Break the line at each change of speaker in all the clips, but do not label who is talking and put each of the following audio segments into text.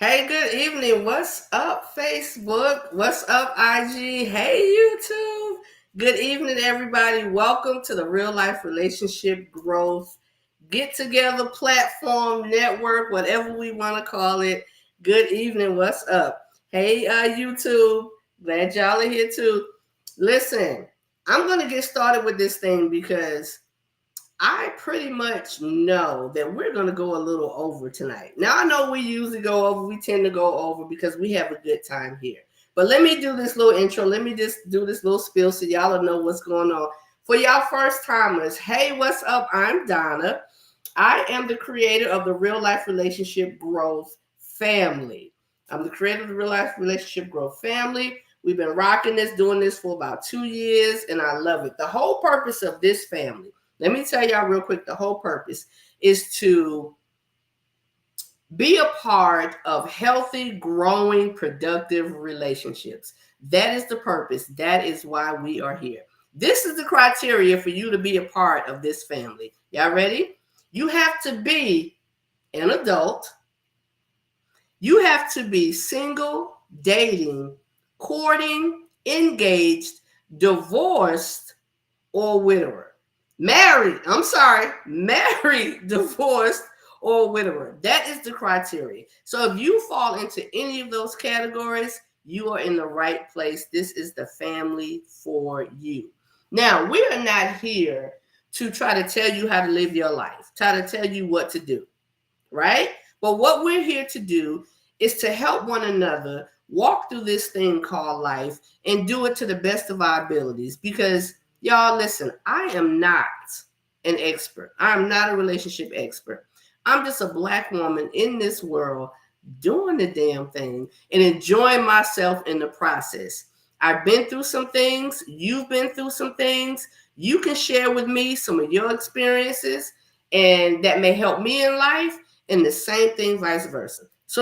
Hey, good evening. What's up, Facebook? What's up, IG? Hey, YouTube. Good evening, everybody. Welcome to the Real Life Relationship Growth Get Together Platform Network, whatever we want to call it. Good evening. What's up? Hey, YouTube. Glad y'all are here too. Listen, I'm going to get started with this thing because I pretty much know that we're going to go a little over tonight. Now, I know we usually go over, we tend to go over because we have a good time here. But let me do this little intro. Let me just do this little spiel so y'all will know what's going on. For y'all first timers, hey, what's up? I'm Donna. I am the creator of the Real Life Relationship Growth Family. I'm the creator of the Real Life Relationship Growth Family. We've been rocking this, doing this for about 2 years, and I love it. The whole purpose of this family, let me tell y'all real quick, the whole purpose is to be a part of healthy, growing, productive relationships. That is the purpose. That is why we are here. This is the criteria for you to be a part of this family. Y'all ready? You have to be an adult. You have to be single, dating, courting, engaged, divorced, or widower. Married, divorced, or widower. That is the criteria. So if you fall into any of those categories, you are in the right place. This is the family for you. Now, we are not here to try to tell you how to live your life, try to tell you what to do, right? But what we're here to do is to help one another walk through this thing called life and do it to the best of our abilities. Because y'all, listen, I am not an expert. I'm not a relationship expert. I'm just a Black woman in this world doing the damn thing and enjoying myself in the process. I've been through some things. You've been through some things. You can share with me some of your experiences, and that may help me in life, and the same thing vice versa. So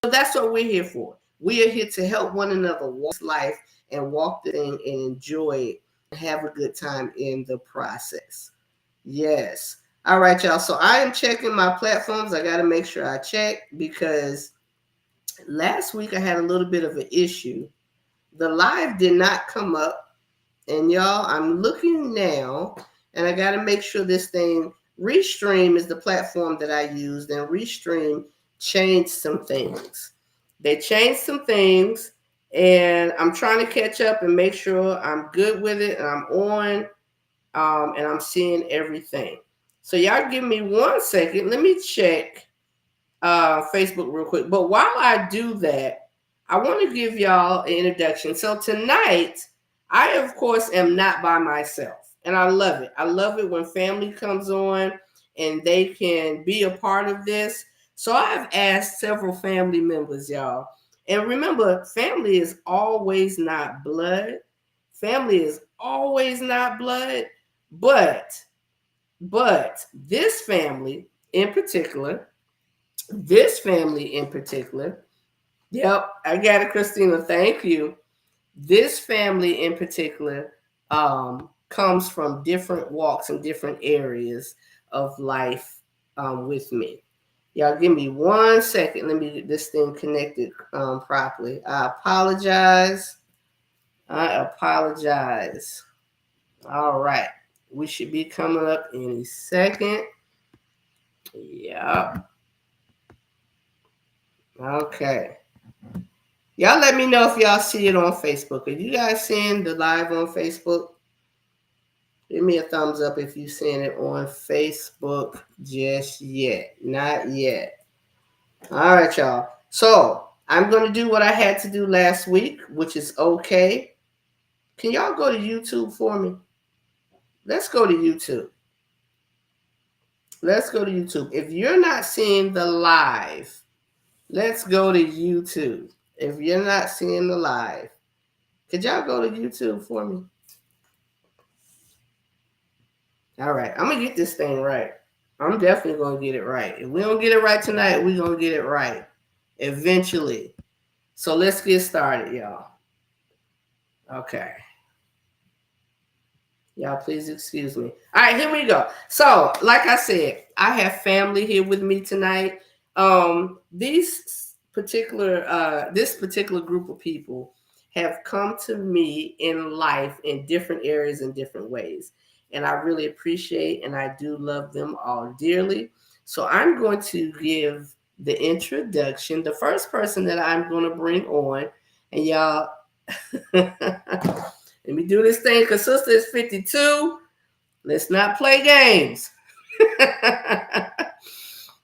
that's what we're here for. We are here to help one another walk life and walk the thing and enjoy it and have a good time in the process. Yes. All right, y'all. So I am checking my platforms. I got to make sure I check because last week I had a little bit of an issue. The live did not come up. And y'all, I'm looking now and I got to make sure this thing, Restream is the platform that I used, and Restream changed some things. They changed some things, and I'm trying to catch up and make sure I'm good with it and I'm on, and I'm seeing everything. So y'all give me 1 second. Let me check Facebook real quick. But while I do that, I want to give y'all an introduction. So tonight, I, of course, am not by myself. And I love it. I love it when family comes on and they can be a part of this. So I've asked several family members, y'all. And remember, family is always not blood. Family is always not blood. But this family in particular, yep, I got it, Christina. Thank you. This family in particular comes from different walks and different areas of life with me. Y'all give me 1 second. Let me get this thing connected properly. I apologize. All right. We should be coming up any second. Yep. Okay. Y'all let me know if y'all see it on Facebook. Are you guys seeing the live on Facebook? Give me a thumbs up if you're seeing it on Facebook just yet. Not yet. All right, y'all. So I'm going to do what I had to do last week, which is okay. Can y'all go to YouTube for me? Let's go to YouTube. If you're not seeing the live, let's go to YouTube. If you're not seeing the live, could y'all go to YouTube for me? All right, I'm going to get this thing right. I'm definitely going to get it right. If we don't get it right tonight, we're going to get it right eventually. So let's get started, y'all. Okay. Y'all, please excuse me. All right, here we go. So, like I said, I have family here with me tonight. These this particular group of people have come to me in life in different areas in different ways. And I really appreciate and I do love them all dearly. So I'm going to give the introduction. The first person that I'm going to bring on, and y'all, let me do this thing because sister is 52. Let's not play games.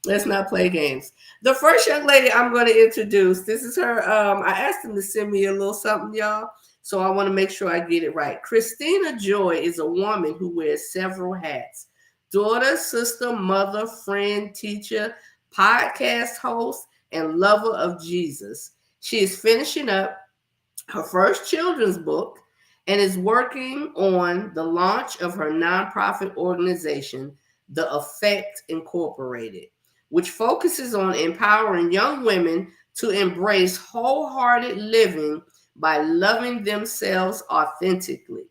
Let's not play games. The first young lady I'm going to introduce, this is her. I asked them to send me a little something, y'all. So I want to make sure I get it right. Christina Joy is a woman who wears several hats: daughter, sister, mother, friend, teacher, podcast host, and lover of Jesus. She is finishing up her first children's book and is working on the launch of her nonprofit organization, The Effect Incorporated, which focuses on empowering young women to embrace wholehearted living by loving themselves authentically.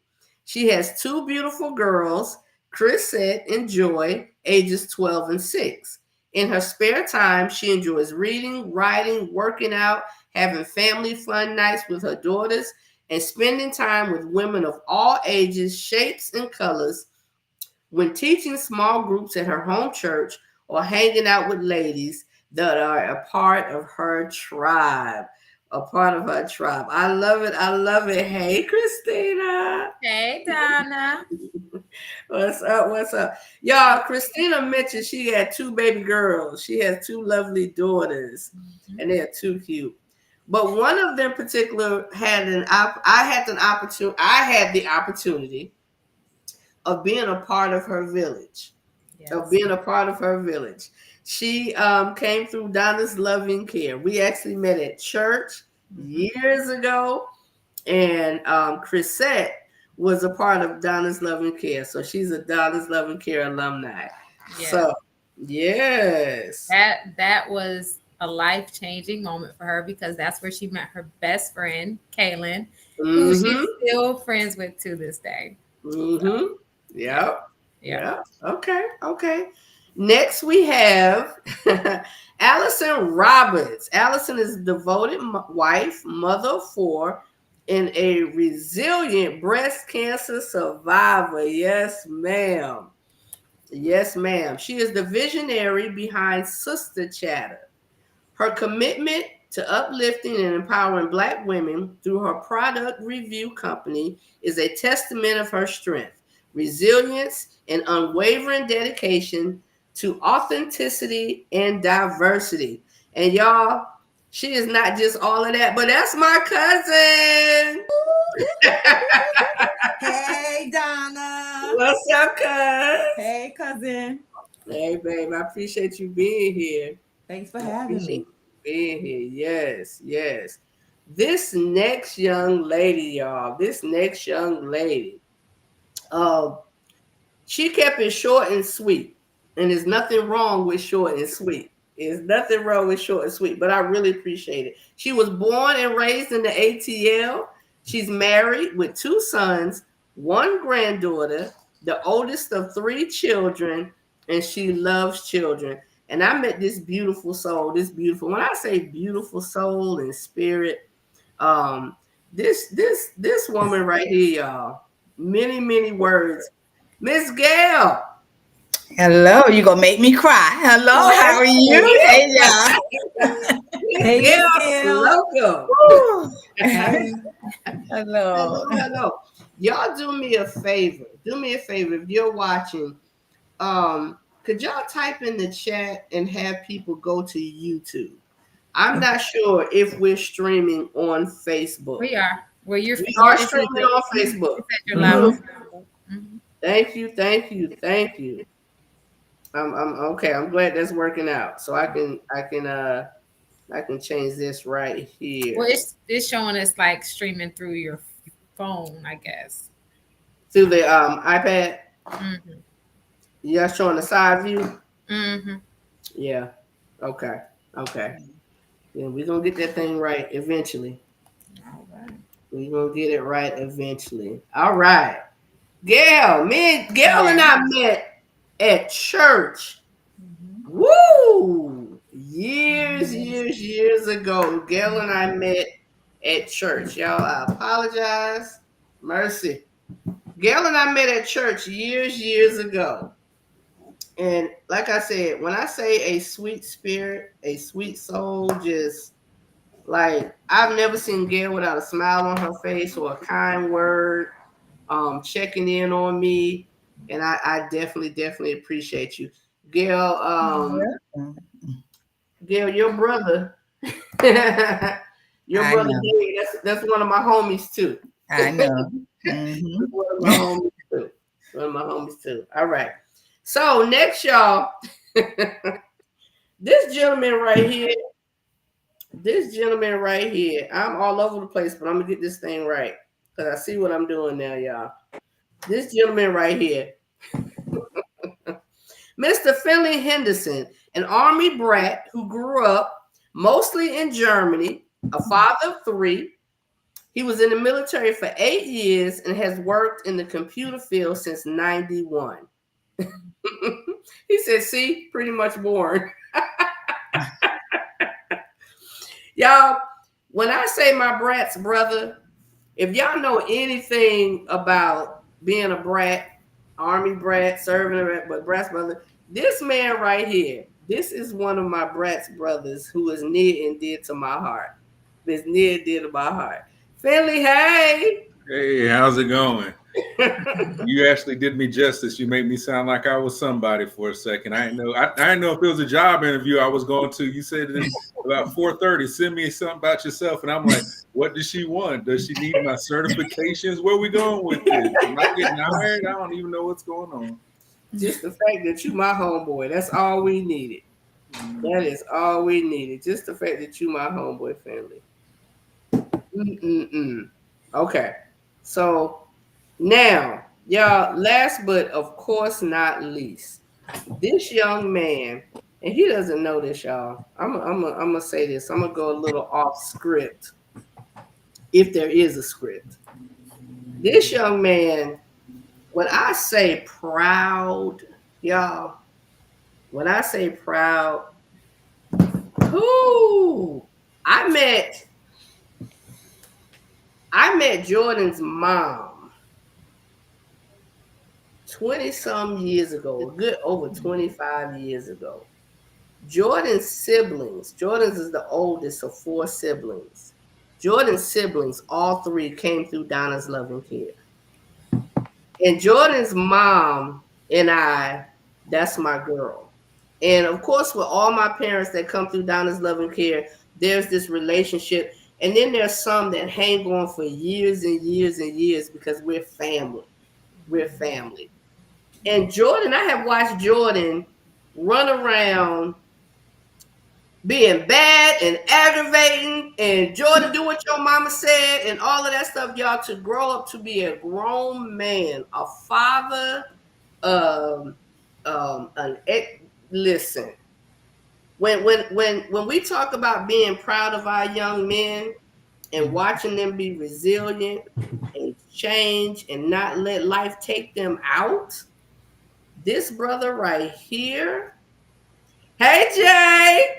She has two beautiful girls, Chrisette and Joy, ages 12 and 6. In her spare time, she enjoys reading, writing, working out, having family fun nights with her daughters, and spending time with women of all ages, shapes, and colors. When teaching small groups at her home church or hanging out with ladies that are a part of her tribe. A part of her tribe. I love it. I love it. Hey, Christina.
Hey, Donna.
What's up? What's up? Y'all, Christina mentioned she had two baby girls. She has two lovely daughters, and they're too cute. But one of them particular had I had the opportunity of being a part of her village.
Yes.
Of being a part of her village. She came through Donna's Loving Care. We actually met at church years ago, and Chrisette was a part of Donna's Loving Care. So she's a Donna's Loving Care alumni.
Yeah.
So, yes.
That was a life-changing moment for her because that's where she met her best friend, Kaylin, who she's still friends with to this day.
So, yep. Yeah. Okay. Okay. Next, we have Allison Roberts. Allison is a devoted wife, mother of four, and a resilient breast cancer survivor. Yes, ma'am. Yes, ma'am. She is the visionary behind Sister Chatter. Her commitment to uplifting and empowering Black women through her product review company is a testament of her strength, resilience, and unwavering dedication to authenticity and diversity. And y'all, she is not just all of that, but that's my cousin.
Hey, Donna.
What's up, cuz?
Hey, cousin.
Hey, babe. I appreciate you being here.
Thanks for having me.
Being here. Yes, yes. This next young lady, y'all, she kept it short and sweet. And there's nothing wrong with short and sweet. There's nothing wrong with short and sweet, but I really appreciate it. She was born and raised in the ATL. She's married with two sons, one granddaughter, the oldest of three children, and she loves children. And I met this beautiful soul, when I say beautiful soul and spirit, this woman right here, y'all, many words. Miss Gail.
Hello, you gonna make me cry. Hello, how are you? Hey, y'all.
Hey, Gail. Welcome.
Hello.
Hello. Y'all do me a favor. If you're watching, could y'all type in the chat and have people go to YouTube? I'm not sure if we're streaming on Facebook.
We are. Well,
we are streaming on Facebook. Thank you. I'm okay. I'm glad that's working out. So I can change this right here.
Well, it's showing us like streaming through your phone, I guess.
Through the iPad. Yeah, showing the side view. Yeah. Okay. Yeah, we're gonna get that thing right eventually.
All right.
We're gonna get it right eventually. All right. Gail and I met at church. Woo! Years years ago. Gail and I met at church. Y'all, I apologize. Mercy. Gail and I met at church years ago. And like I said, when I say a sweet spirit, a sweet soul, just like I've never seen Gail without a smile on her face or a kind word, checking in on me. And I definitely appreciate you. Gail, Gail, your brother, your
I
brother
know.
Gail, that's one of my homies too.
I know. Mhm.
One of my homies too. One of my homies too. All right. So next, y'all, this gentleman right here. This gentleman right here. I'm all over the place, but I'm gonna get this thing right because I see what I'm doing now, y'all. This gentleman right here, Mr. Finley Henderson, an army brat who grew up mostly in Germany, a father of 3. He was in the military for 8 years and has worked in the computer field since 91. He said, see, pretty much born. Y'all, when I say my brat's brother, if y'all know anything about being a brat, army brat, serving a brat, but brat's brother, this man right here, this is one of my brat's brothers who is near and dear to my heart. Is near and dear to my heart. Finley, hey.
Hey, how's it going? You actually did me justice. You made me sound like I was somebody for a second. I didn't know if it was a job interview I was going to. You said it about 4:30. Send me something about yourself, and I'm like, what does she want? Does she need my certifications? Where are we going with this? Am I getting hired? I don't even know what's going on.
Just the fact that you my homeboy. That's all we needed. That is all we needed. Just the fact that you my homeboy, family. Okay. So now, y'all, last but of course not least, this young man, and he doesn't know this, y'all. I'm gonna say this. I'm gonna go a little off script, if there is a script. This young man, when I say proud, y'all, when I say proud, who I met Jordan's mom 20-some years ago, a good over 25 years ago. Jordan's siblings, Jordan's is the oldest of 4 siblings. Jordan's siblings, all 3 came through Donna's Loving Care. And Jordan's mom and I, that's my girl. And of course, with all my parents that come through Donna's Loving Care, there's this relationship. And then there's some that hang on for years and years and years because we're family. We're family. And Jordan, I have watched Jordan run around being bad and aggravating, and Jordan do what your mama said and all of that stuff, y'all, to grow up to be a grown man, a father, listen. When we talk about being proud of our young men and watching them be resilient and change and not let life take them out, this brother right here. Hey, Jay.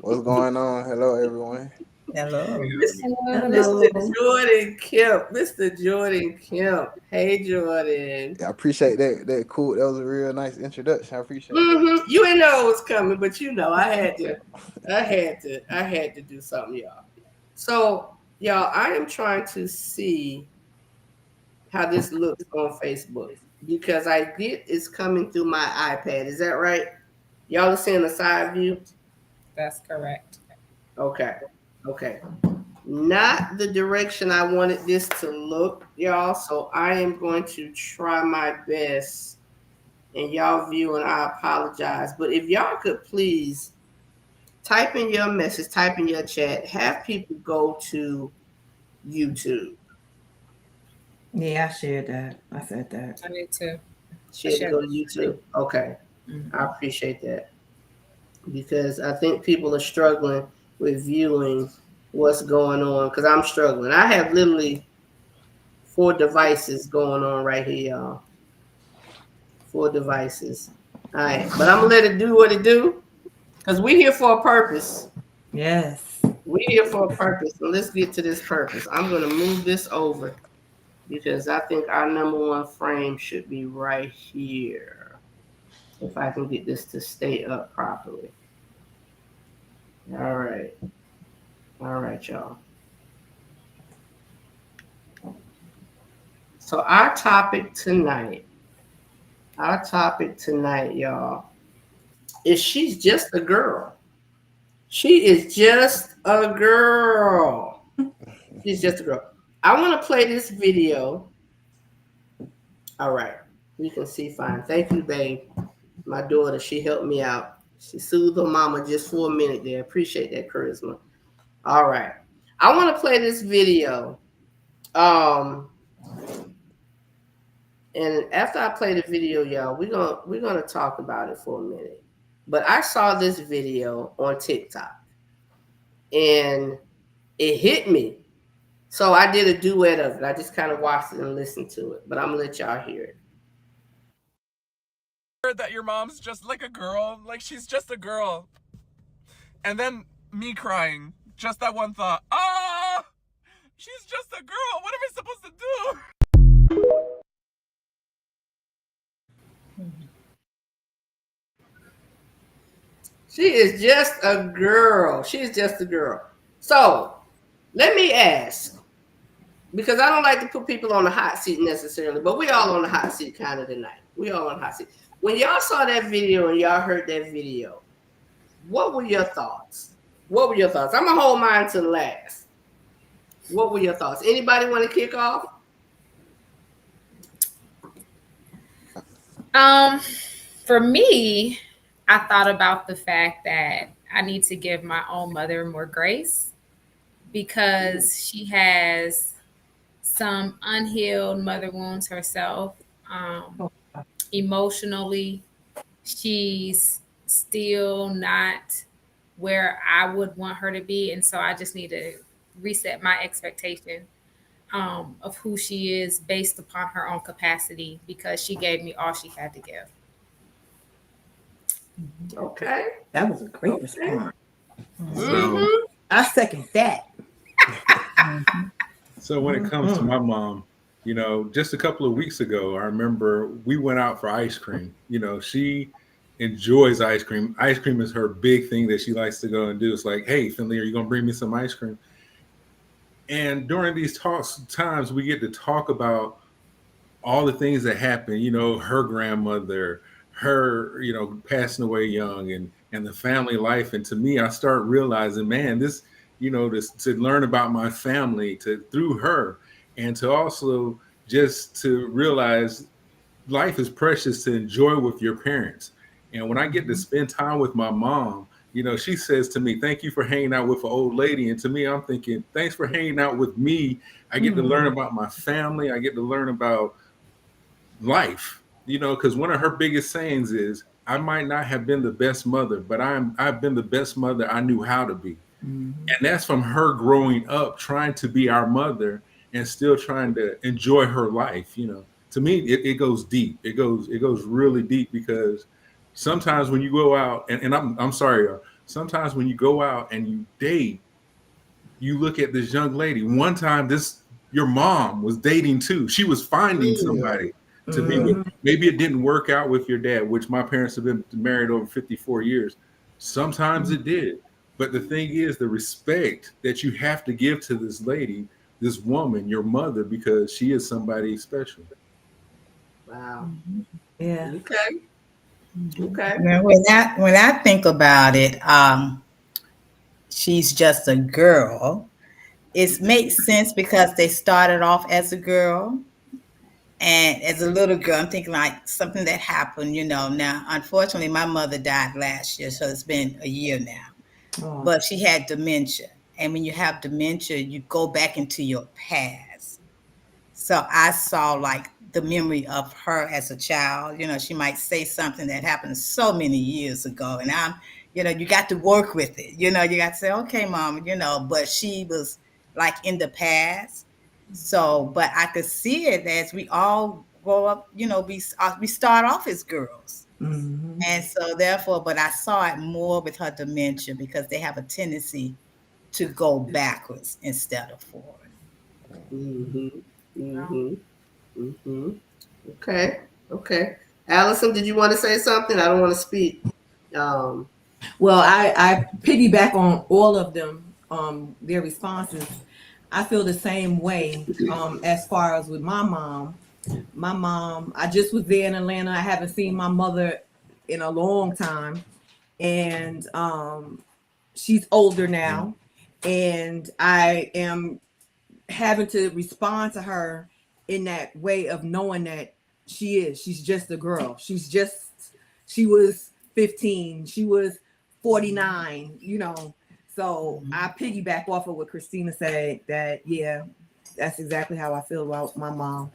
What's going on? Hello, everyone.
Hello.
Mr. Jordan Kemp. Mr. Jordan Kemp. Hey, Jordan.
I appreciate that. That cool. That was a real nice introduction. I appreciate it.
You didn't know it was coming, but you know, I had to do something, y'all. So, y'all, I am trying to see how this looks on Facebook because I get it's coming through my iPad. Is that right? Y'all are seeing the side view?
That's correct.
Okay. Not the direction I wanted this to look, y'all. So I am going to try my best and y'all view, and I apologize. But if y'all could please type in your message, type in your chat, have people go to YouTube.
Yeah, I shared that. I said that.
I need to.
Go to YouTube. Okay. I appreciate that. Because I think people are struggling with viewing what's going on. Because I'm struggling. I have literally 4 devices going on right here, y'all. 4 devices. All right. But I'm going to let it do what it do. Because we're here for a purpose.
Yes.
We're here for a purpose. And let's get to this purpose. I'm going to move this over because I think our number one frame should be right here. If I can get this to stay up properly. All right. All right, y'all. So our topic tonight, y'all, is she's just a girl. She is just a girl. She's just a girl. I want to play this video. All right. You can see fine. Thank you, babe. My daughter, she helped me out. She soothed her mama just for a minute there. Appreciate that charisma. All right. I want to play this video. And after I play the video, y'all, we're gonna talk about it for a minute. But I saw this video on TikTok and it hit me. So I did a duet of it. I just kind of watched it and listened to it. But I'm gonna let y'all hear it.
That your mom's just like a girl, like she's just a girl. And then me crying, just that one thought, she's just a girl, what am I supposed to do?
She is just a girl. She's just a girl. So let me ask, because I don't like to put people on the hot seat necessarily, but we all on the hot seat kind of tonight. We all on the hot seat. When y'all saw that video and y'all heard that video, what were your thoughts? What were your thoughts? I'm going to hold mine to last. What were your thoughts? Anybody want to kick off?
For me, I thought about the fact that I need to give my own mother more grace because she has some unhealed mother wounds herself. Emotionally, she's still not where I would want her to be. And so I just need to reset my expectation of who she is based upon her own capacity because she gave me all she had to give.
Okay.
That was a great response.
So,
I second that.
so when it comes to my mom, you know, just a couple of weeks ago, I remember we went out for ice cream. You know, she enjoys ice cream. Ice cream is her big thing that she likes to go and do. It's like, hey, Finley, are you going to bring me some ice cream? And during these times, we get to talk about all the things that happen, you know, her grandmother, her, you know, passing away young and the family life. And to me, I start realizing, man, this, you know, to learn about my family through her and to also just to realize life is precious to enjoy with your parents. And when I get to spend time with my mom, you know, she says to me, thank you for hanging out with an old lady. And to me, I'm thinking, thanks for hanging out with me. I get to learn about my family. I get to learn about life, you know, because one of her biggest sayings is, I might not have been the best mother, but I've been the best mother I knew how to be. And that's from her growing up, trying to be our mother and still trying to enjoy her life. You know, to me, it goes deep. It goes really deep because sometimes when you go out and I'm sorry, sometimes when you go out and you date, you look at this young lady. One time, your mom was dating too. She was finding somebody to be with. Maybe it didn't work out with your dad, which my parents have been married over 54 years. Sometimes it did. But the thing is, the respect that you have to give to this lady, this woman, your mother, because she is somebody special.
Wow.
Yeah.
Okay. Okay.
Now, when I think about it, she's just a girl. It makes sense because they started off as a girl. And as a little girl, I'm thinking like something that happened, you know. Now, unfortunately, my mother died last year, so it's been a year now.
Oh.
But she had dementia. And when you have dementia, you go back into your past. So I saw like the memory of her as a child. You know, she might say something that happened so many years ago. And you know, you got to work with it. You know, you got to say, okay, mom, you know, but she was like in the past. So, but I could see it as we all grow up, you know, we start off as girls.
Mhm.
And so therefore, but I saw it more with her dementia because they have a tendency to go backwards instead of forward.
Okay. Okay. Allison, did you want to say something? I don't want to speak.
Well, I piggyback on all of them, their responses. I feel the same way as far as with my mom. My mom, I just was there in Atlanta. I haven't seen my mother in a long time. And she's older now. And I am having to respond to her in that way of knowing that she's just a girl. She was 15, she was 49, so I piggyback off of what Christina said, that yeah, that's exactly how I feel about my mom.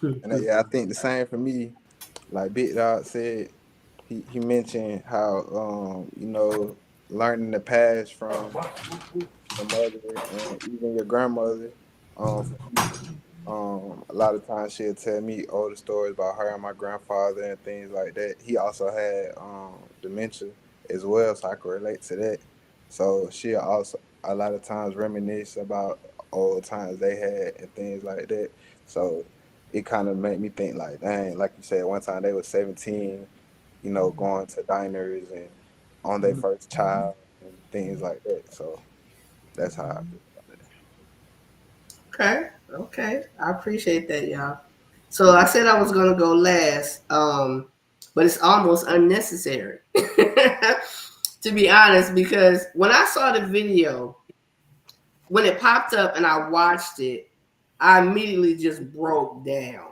And yeah, I think the same for me. Like Big Dog said, he mentioned how learning the past from your mother and even your grandmother. A lot of times she'll tell me older stories about her and my grandfather and things like that. He also had dementia as well, so I could relate to that. So she'll also a lot of times reminisce about old times they had and things like that. So it kind of made me think like, dang, like you said, one time they were 17, going to diners and on their first child and things like that. So that's how I feel about it.
Okay. I appreciate that, y'all. So I said I was gonna go last, but it's almost unnecessary, to be honest, because when I saw the video, when it popped up and I watched it, I immediately just broke down.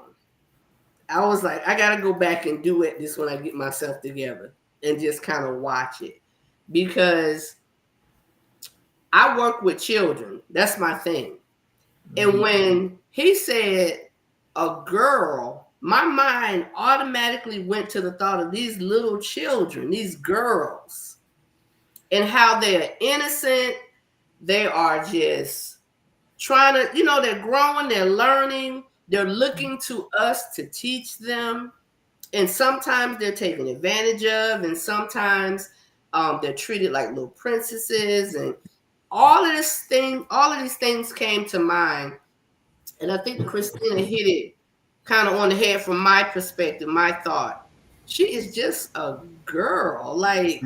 I was like, I gotta go back and do it this when I get myself together and just kind of watch it, because I work with children. That's my thing. And when he said a girl, my mind automatically went to the thought of these little children, these girls, and how they're innocent. They are just trying to, they're growing, they're learning, they're looking to us to teach them. And sometimes they're taken advantage of, and sometimes they're treated like little princesses. And all of these things came to mind. And I think Christina hit it kind of on the head from my perspective, my thought. She is just a girl. Like,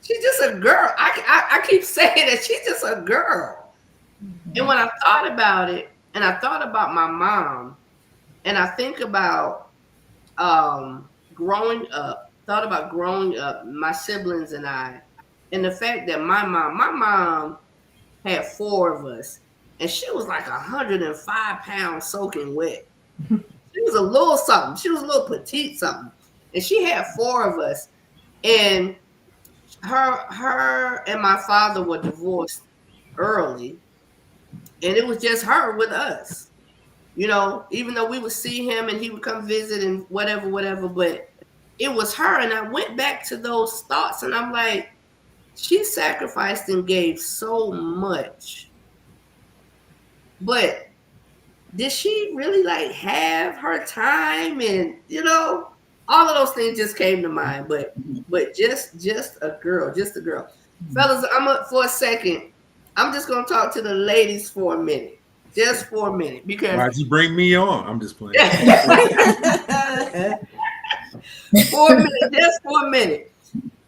she's just a girl. I keep saying that she's just a girl. And when I thought about it, and I thought about my mom, and I think about growing up, my siblings and I, and the fact that my mom had 4 of us, and she was like 105 pounds soaking wet. She was a little something. She was a little petite something. And she had 4 of us. And her and my father were divorced early. And it was just her with us. Even though we would see him and he would come visit and whatever, but it was her. And I went back to those thoughts and I'm like, she sacrificed and gave so much. But did she really like have her time? And all of those things just came to mind. But just a girl, Fellas, I'm up for a second. I'm just gonna talk to the ladies for a minute. Just for a minute, because
why'd you bring me on? I'm just playing.
Just for a minute.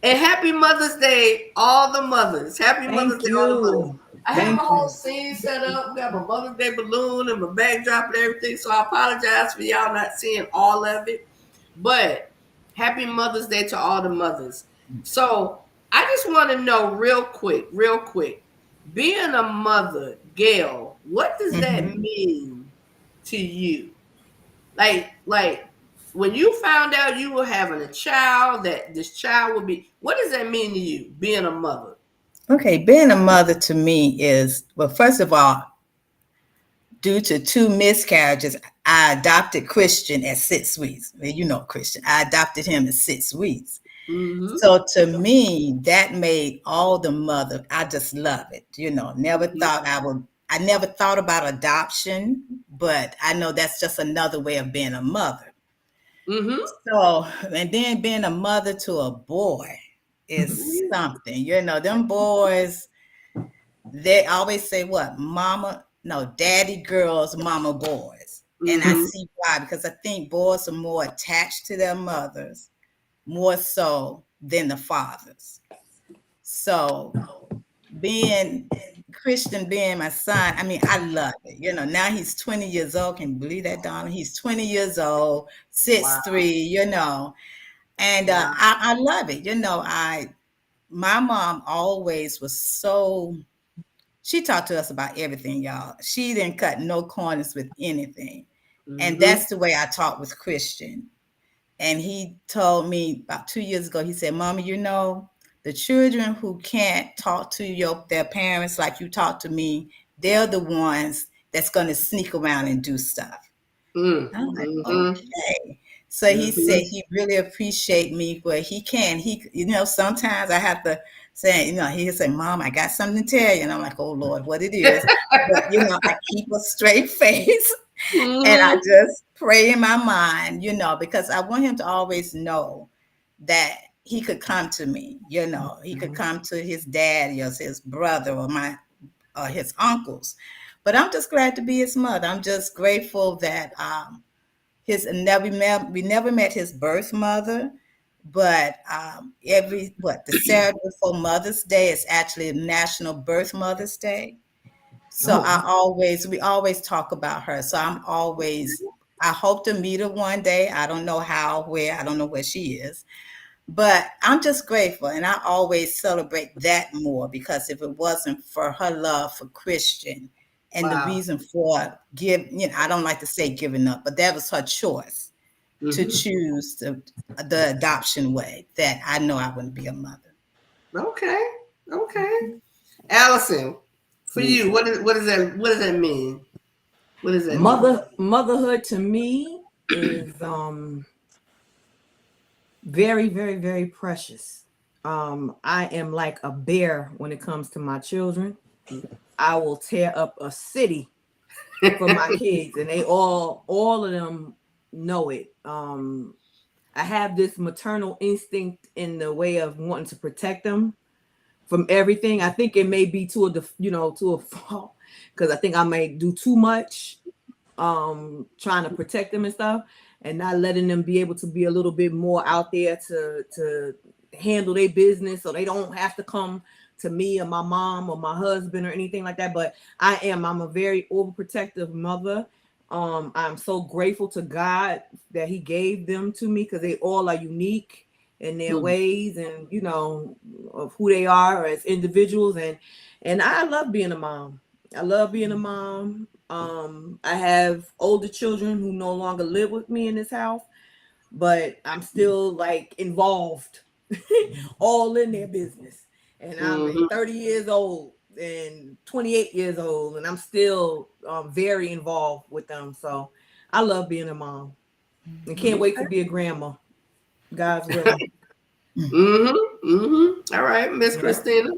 And happy Mother's Day, all the mothers. Happy Mother's Day, all the mothers. I have my whole scene set up. We have a Mother's Day balloon and my backdrop and everything. So I apologize for y'all not seeing all of it. But happy Mother's Day to all the mothers. So I just want to know real quick, being a mother, Gail, what does that mean to you? Like when you found out you were having a child, that this child would be, what does that mean to you, being a mother?
Okay, being a mother to me is, well, first of all, due to 2 miscarriages, I adopted Christian at 6 weeks. Well, Christian. I adopted him at 6 weeks.
Mm-hmm.
So to me, that made all the mother. I just love it. Never thought I never thought about adoption, but I know that's just another way of being a mother.
Mm-hmm.
So, and then being a mother to a boy is something. You know, them boys, they always say what? Mama, no, daddy girls, mama boys. And I
Mm-hmm.
see why, because I think boys are more attached to their mothers, more so than the fathers. So being Christian, being my son, I mean, I love it. You know, now he's 20 years old. Can you believe that, Donna? He's 20 years old, 6'3", you know, and
Wow.
I love it. You know, my mom always was so, she talked to us about everything, y'all. She didn't cut no corners with anything. And
Mm-hmm.
that's the way I talk with Christian. And he told me about 2 years ago, he said, Mama, you know, the children who can't talk to their parents like you talk to me, they're the ones that's going to sneak around and do stuff. I'm like,
Mm-hmm.
okay. So he said he really appreciate me where he can. He, you know, sometimes I have to say, you know, he'll say, Mom, I got something to tell you. And I'm like, oh Lord, what it is. But, you know, I keep a straight face. And I
Mm-hmm.
just pray in my mind, you know, because I want him to always know that he could come to me, you know, he could come to his daddy or his brother or his uncles. But I'm just glad to be his mother. I'm just grateful that we never met his birth mother, but the Saturday before Mother's Day is actually National Birth Mother's Day. So
Oh.
we always talk about her. So I hope to meet her one day. I don't know how, where, I don't know where she is, but I'm just grateful. And I always celebrate that more because if it wasn't for her love for Christian and the
Wow.
reason for I don't like to say giving up, but that was her choice to
Mm-hmm.
choose the adoption way, that I know I wouldn't be a mother.
Okay. Okay. Allison, for you, what does that mean? What does that mean?
Motherhood to me is very, very, very precious. I am like a bear when it comes to my children. I will tear up a city for my kids, and they all of them know it. I have this maternal instinct in the way of wanting to protect them from everything. I think it may be to a fault because I think I may do too much trying to protect them and stuff, and not letting them be able to be a little bit more out there to handle their business so they don't have to come to me or my mom or my husband or anything like that. But I'm a very overprotective mother. I'm so grateful to God that he gave them to me because they all are unique in their ways and of who they are as individuals, and I love being a mom. I love being a mom. I have older children who no longer live with me in this house, but I'm still like involved all in their business. And I'm
Mm-hmm.
30 years old and 28 years old, and I'm still very involved with them. So I love being a mom and can't wait to be a grandma. God's willing.
Mm-hmm. Mm-hmm. All right, Miss
Yeah.
Christina.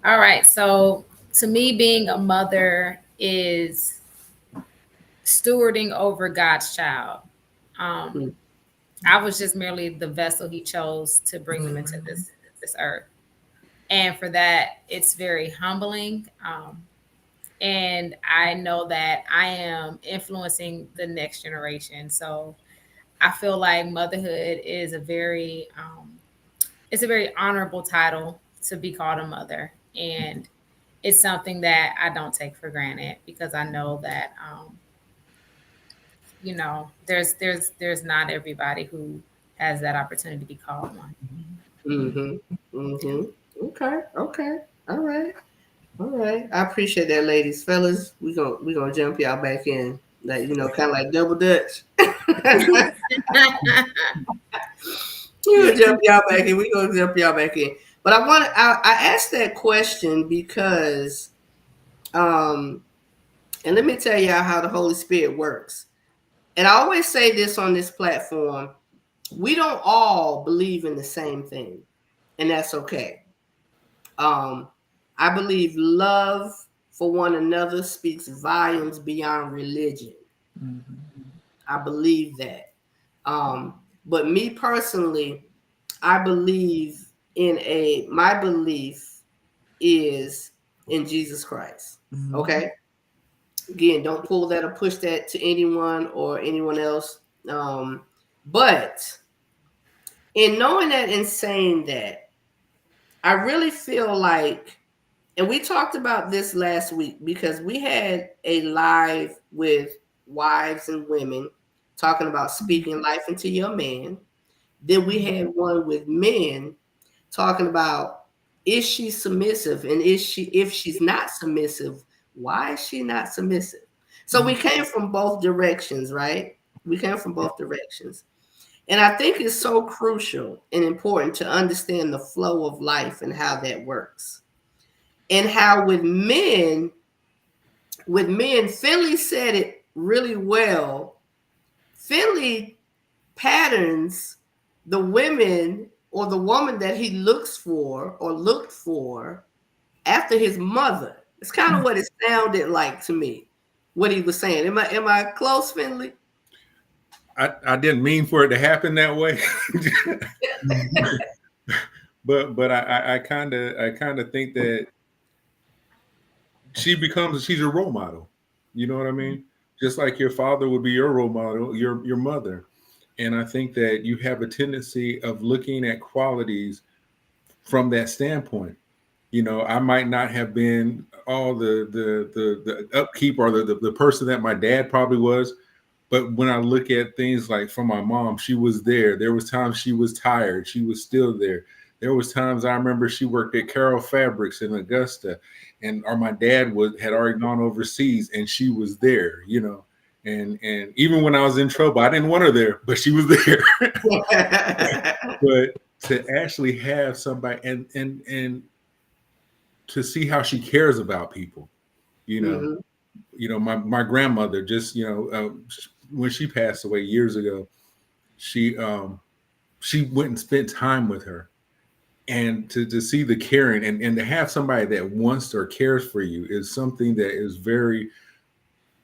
All right. So to me, being a mother is stewarding over God's child. Um, I was just merely the vessel he chose to bring them into this earth. And for that, it's very humbling. And I know that I am influencing the next generation. So I feel like motherhood is it's a very honorable title to be called a mother. And it's something that I don't take for granted because I know that, there's not everybody who has that opportunity to be called one.
Mm-hmm.
Yeah.
Mm-hmm. Okay. Okay. All right. All right. I appreciate that, ladies. Fellas, we gonna jump y'all back in. Like, kind of like double dutch. We're gonna jump y'all back in. We're gonna jump y'all back in. But I asked that question because and let me tell y'all how the Holy Spirit works. And I always say this on this platform, we don't all believe in the same thing, and that's okay. I believe love for one another speaks volumes beyond religion. I believe that. But me personally, I believe my belief is in Jesus Christ.
Mhm.
Okay. Again, don't pull that or push that to anyone or anyone else. But in knowing that and saying that, I really feel like, and we talked about this last week because we had a live with wives and women talking about speaking life into your man. Then we had one with men talking about, is she submissive, and if she's not submissive, why is she not submissive? So we came from both directions, right? We came from both directions. And I think it's so crucial and important to understand the flow of life and how that works. And how with men, Finley said it really well. Finley patterns the women or the woman that he looks for or looked for after his mother. It's kind of what it sounded like to me, what he was saying. Am I close, Finley?
I didn't mean for it to happen that way. but I kind of think that she's a role model. You know what I mean? Just like your father would be your role model, your mother. And I think that you have a tendency of looking at qualities from that standpoint. You know, I might not have been all the upkeep or the person that my dad probably was, but when I look at things like from my mom, she was there. There was times she was tired, she was still there. There was times I remember she worked at Carroll Fabrics in Augusta, or my dad had already gone overseas, and she was there. You know, and even when I was in trouble, I didn't want her there, but she was there. But to actually have somebody and to see how she cares about people, you know.
Mm-hmm.
You know, my grandmother, just, you know, when she passed away years ago, she went and spent time with her, and to see the caring and to have somebody that wants or cares for you is something that is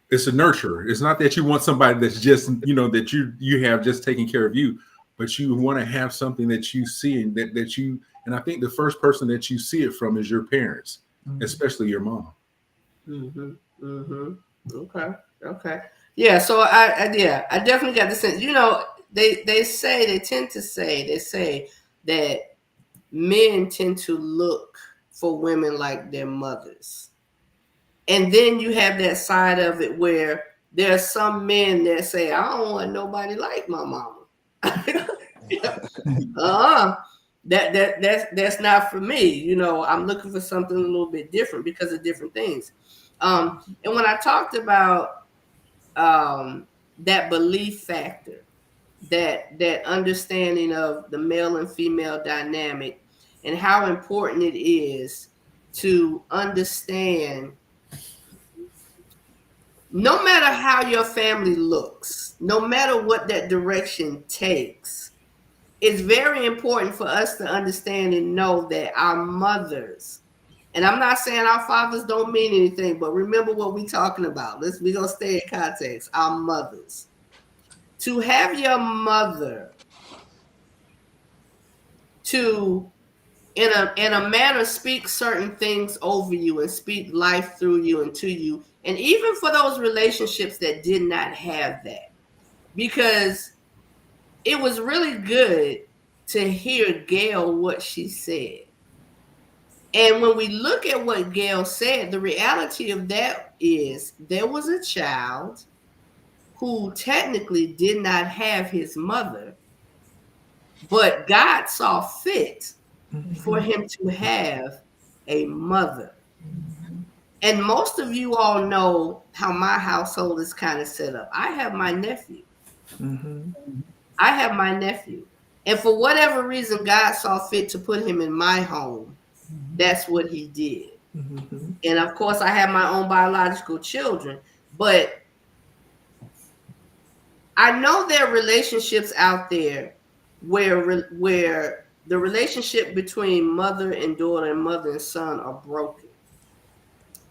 it's a nurturer. It's not that you want somebody that's just, you know, that you have just taking care of you, but you want to have something that you see and that you, and I think the first person that you see it from is your parents, especially your mom.
Mm-hmm. Mm-hmm. Okay. Yeah. So I definitely got the sense. You know, they tend to say that men tend to look for women like their mothers, and then you have that side of it where there are some men that say, I don't want nobody like my mama. That's not for me. You know, I'm looking for something a little bit different because of different things. And when I talked about that belief factor, that understanding of the male and female dynamic, and how important it is to understand, no matter how your family looks, no matter what that direction takes, it's very important for us to understand and know that our mothers, and I'm not saying our fathers don't mean anything, but remember what we're talking about. We're going to stay in context. Our mothers. To have your mother to, in a manner, speak certain things over you and speak life through you and to you, and even for those relationships that did not have that, because it was really good to hear Gail what she said. And when we look at what Gail said, the reality of that is there was a child who technically did not have his mother, but God saw fit for him to have a mother. And most of you all know how my household is kind of set up. I have my nephew. I have my nephew. And for whatever reason, God saw fit to put him in my home. That's what he did. And of course, I have my own biological children, but I know there are relationships out there where the relationship between mother and daughter and mother and son are broken.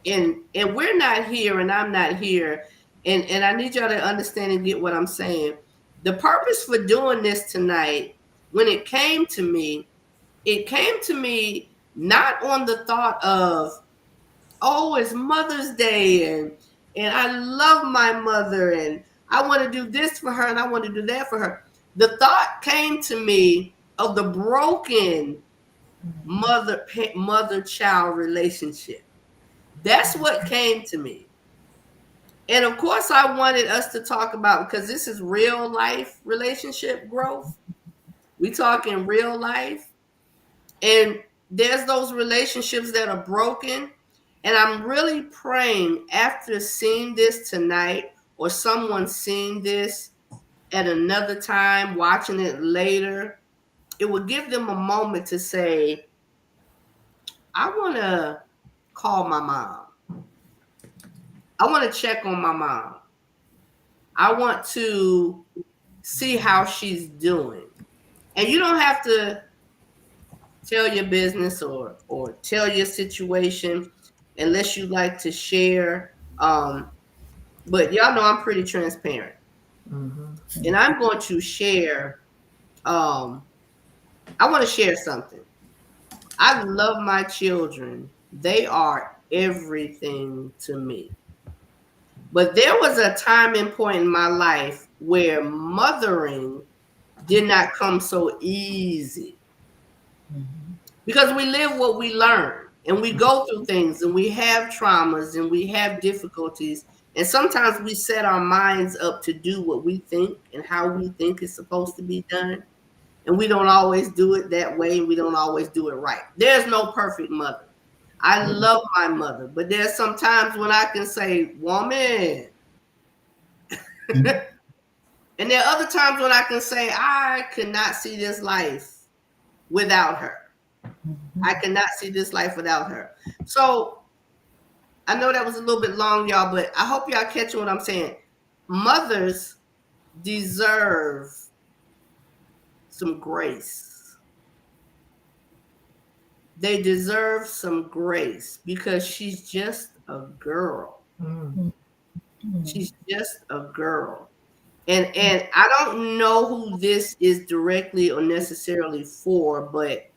And we're not here, and I'm not here, and I need y'all to understand and get what I'm saying, the purpose for doing this tonight, when it came to me not on the thought of, oh, it's Mother's Day and I love my mother and I want to do this for her and I want to do that for her. The thought came to me of the broken mother-child relationship. That's what came to me. And of course, I wanted us to talk about, because this is real life relationship growth. We talk in real life. And there's those relationships that are broken. And I'm really praying after seeing this tonight, or someone seeing this at another time, watching it later, it will give them a moment to say, I want to call my mom. I want to check on my mom. I want to see how she's doing. And you don't have to tell your business or tell your situation unless you like to share. But y'all know I'm pretty transparent. Mm-hmm. And I'm going to share, I want to share something. I love my children. They are everything to me. But there was a time and point in my life where mothering did not come so easy. Mm-hmm. Because we live what we learn, and we go through things, and we have traumas, and we have difficulties. And sometimes we set our minds up to do what we think and how we think it's supposed to be done. And we don't always do it that way. And we don't always do it right. There's no perfect mother. I love my mother, but there's some times when I can say, woman. And there are other times when I can say, I could not see this life without her. I cannot see this life without her. So I know that was a little bit long, y'all, but I hope y'all catch what I'm saying. Mothers deserve some grace. They deserve some grace because she's just a girl. Mm-hmm. She's just a girl. And I don't know who this is directly or necessarily for, but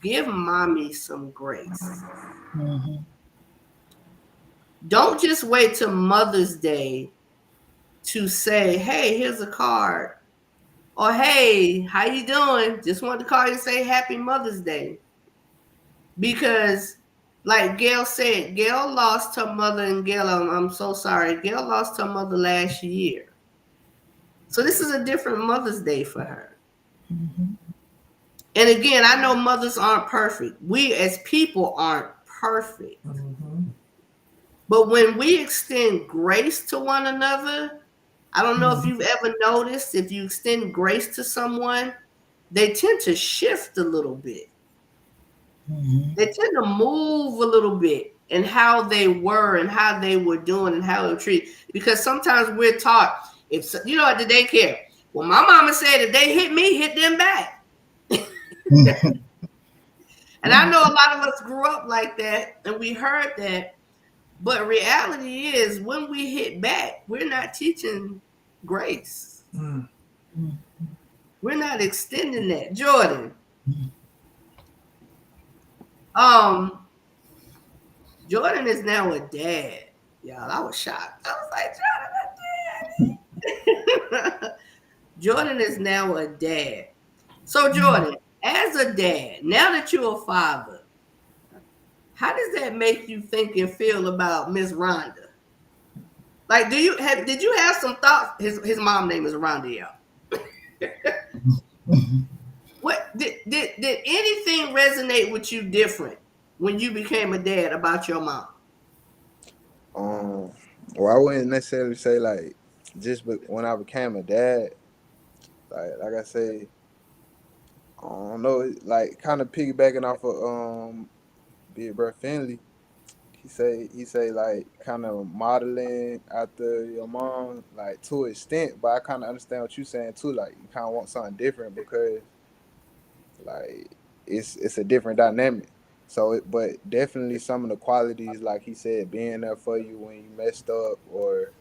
give mommy some grace. Mm-hmm. Don't just wait till Mother's Day to say, hey, here's a card. Or, hey, how you doing? Just wanted to call you and say Happy Mother's Day. Because, like Gail said, Gail lost her mother, and Gail, I'm so sorry. Gail lost her mother last year. So this is a different Mother's Day for her. Mm-hmm. And again, I know mothers aren't perfect. We as people aren't perfect. Mm-hmm. But when we extend grace to one another, I don't know if you've ever noticed, if you extend grace to someone, they tend to shift a little bit. Mm-hmm. They tend to move a little bit in how they were and how they were doing and how they were treated. Because sometimes we're taught, if you know, at the daycare, well, my mama said if they hit me, hit them back. And I know a lot of us grew up like that and we heard that. But reality is when we hit back, we're not teaching grace. Mm-hmm. We're not extending that. Jordan. Jordan is now a dad. Y'all, I was shocked. I was like, Jordan, a dad. Jordan is now a dad. So Jordan, as a dad, now that you're a father, how does that make you think and feel about Miss Rhonda? Like, did you have some thoughts? His mom name is Rhonda, y'all. What did anything resonate with you different when you became a dad about your mom?
Well, I wouldn't necessarily say like just when I became a dad, like I say, I don't know, like kind of piggybacking off of Big Bro Finley. He say like kind of modeling after your mom, like to an extent, but I kind of understand what you're saying too. Like you kind of want something different because like it's a different dynamic. So, but definitely some of the qualities, like he said, being there for you when you messed up, or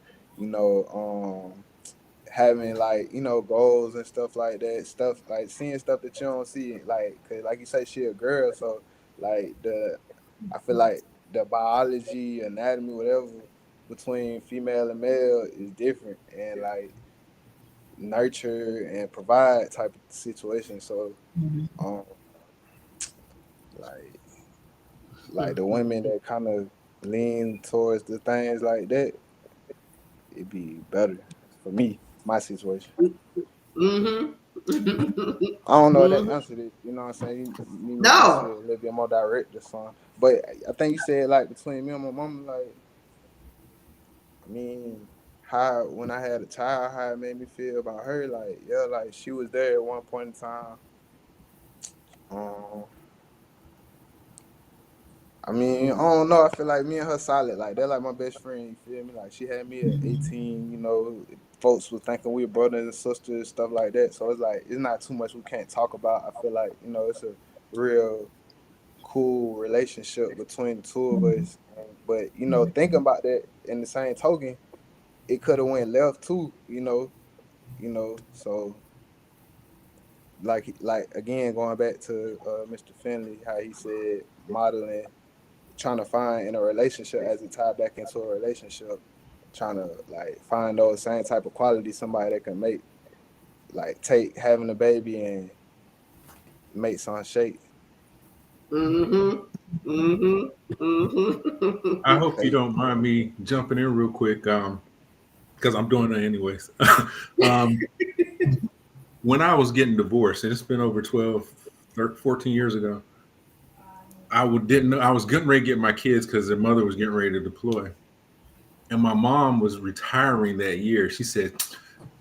having like, you know, goals and stuff like that, stuff like seeing stuff that you don't see, like, cause like you say, she a girl, so like I feel like the biology, anatomy, whatever between female and male is different, and like nurture and provide type of situation. So, um, like the women that kind of lean towards the things like that, it'd be better for me, my situation.
Mm-hmm.
I don't know if that answered it. You know what I'm saying? You need me to just say
No.
a little bit more direct or something. But I think you said like between me and my mom, like, I mean, how when I had a child, how it made me feel about her, like, yeah, like she was there at one point in time. Um, I mean, I don't know. I feel like me and her solid. Like they're like my best friend. You feel me? Like she had me at 18. You know, folks were thinking we were brothers and sisters, stuff like that. So it's like it's not too much we can't talk about. I feel like, you know, it's a real cool relationship between the two of us. But you know, thinking about that in the same token, it could have went left too. So like again, going back to Mr. Finley, how he said modeling, trying to find in a relationship as it tied back into a relationship, trying to like find those same type of qualities, somebody that can take having a baby and make some shake.
Mm-hmm. Mm-hmm. Mm-hmm.
I hope you don't mind me jumping in real quick, because I'm doing it anyways. um, when I was getting divorced, and it's been over 12, 13, 14 years ago, didn't know I was getting ready to get my kids because their mother was getting ready to deploy. And my mom was retiring that year. She said,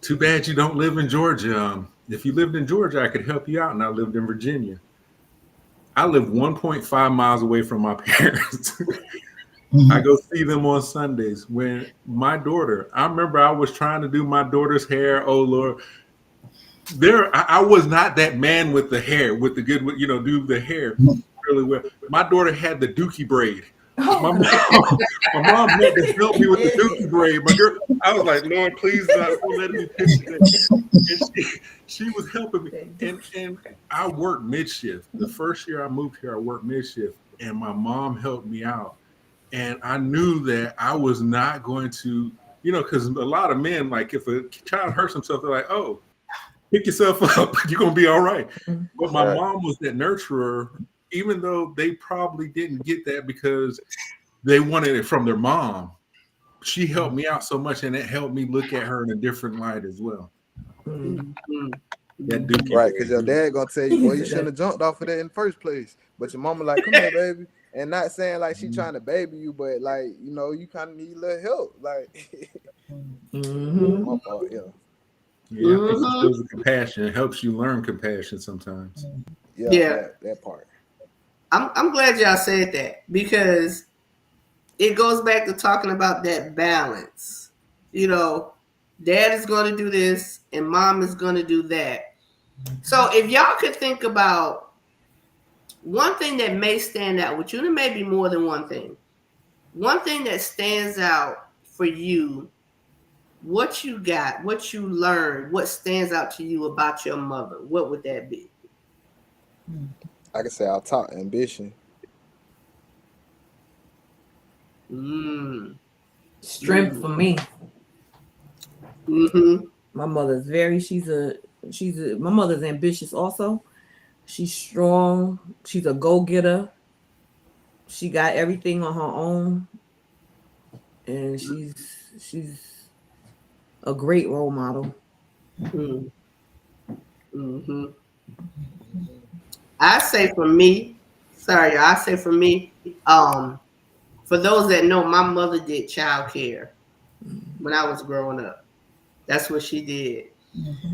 "Too bad you don't live in Georgia. If you lived in Georgia, I could help you out." And I lived in Virginia. I lived 1.5 miles away from my parents. I go see them on Sundays. When my daughter, I remember I was trying to do my daughter's hair. Oh Lord, I was not that man with the hair, with the good, do the hair really well. My daughter had the dookie braid. My mom had to help me with the dookie braid. My girl, I was like, Lord, please don't let me picture that. And she was helping me. And I worked mid-shift. The first year I moved here, I worked mid-shift, and my mom helped me out. And I knew that I was not going to, because a lot of men, like if a child hurts himself, they're like, oh, pick yourself up, you're going to be all right. But my mom was that nurturer, even though they probably didn't get that because they wanted it from their mom. She helped me out so much, and it helped me look at her in a different light as well. That dookie
right, because your dad gonna tell you, boy, you shouldn't have jumped off of that in the first place. But your mama like, come here, baby. And not saying like she trying to baby you, but like, you kind of need a little help. Like, my fault, yeah.
Yeah, I think it shows compassion. It helps you learn compassion sometimes.
Yeah. That part.
I'm glad y'all said that, because it goes back to talking about that balance. Dad is going to do this and mom is going to do that. So if y'all could think about one thing that may stand out with you, there may be more than one thing that stands out for you, what you got, what you learned, what stands out to you about your mother, what would that be?
I can say I'll talk ambition.
Strength for me. My mother's my mother's ambitious also. She's strong. She's a go-getter. She got everything on her own. And she's a great role model.
I say for me, for those that know, my mother did childcare when I was growing up. That's what she did.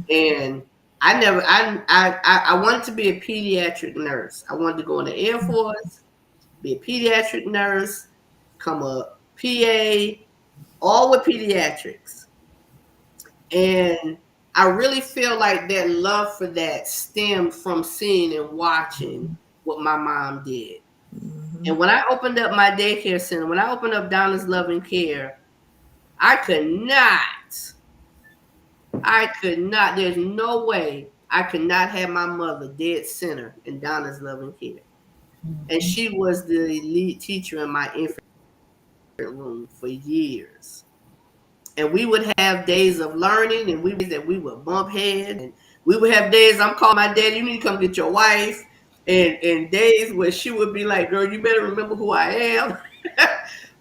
And I wanted to be a pediatric nurse. I wanted to go in the Air Force, be a pediatric nurse, come a PA, all with pediatrics. And I really feel like that love for that stemmed from seeing and watching what my mom did. And when I opened up my daycare center, when I opened up Donna's Loving Care, I could not I could not. There's no way I could not have my mother dead center in Donna's loving care. And she was the lead teacher in my infant room for years. And we would have days of learning, and we would bump heads, and we would have days I'm calling my daddy, you need to come get your wife, and days where she would be like, girl, you better remember who I am.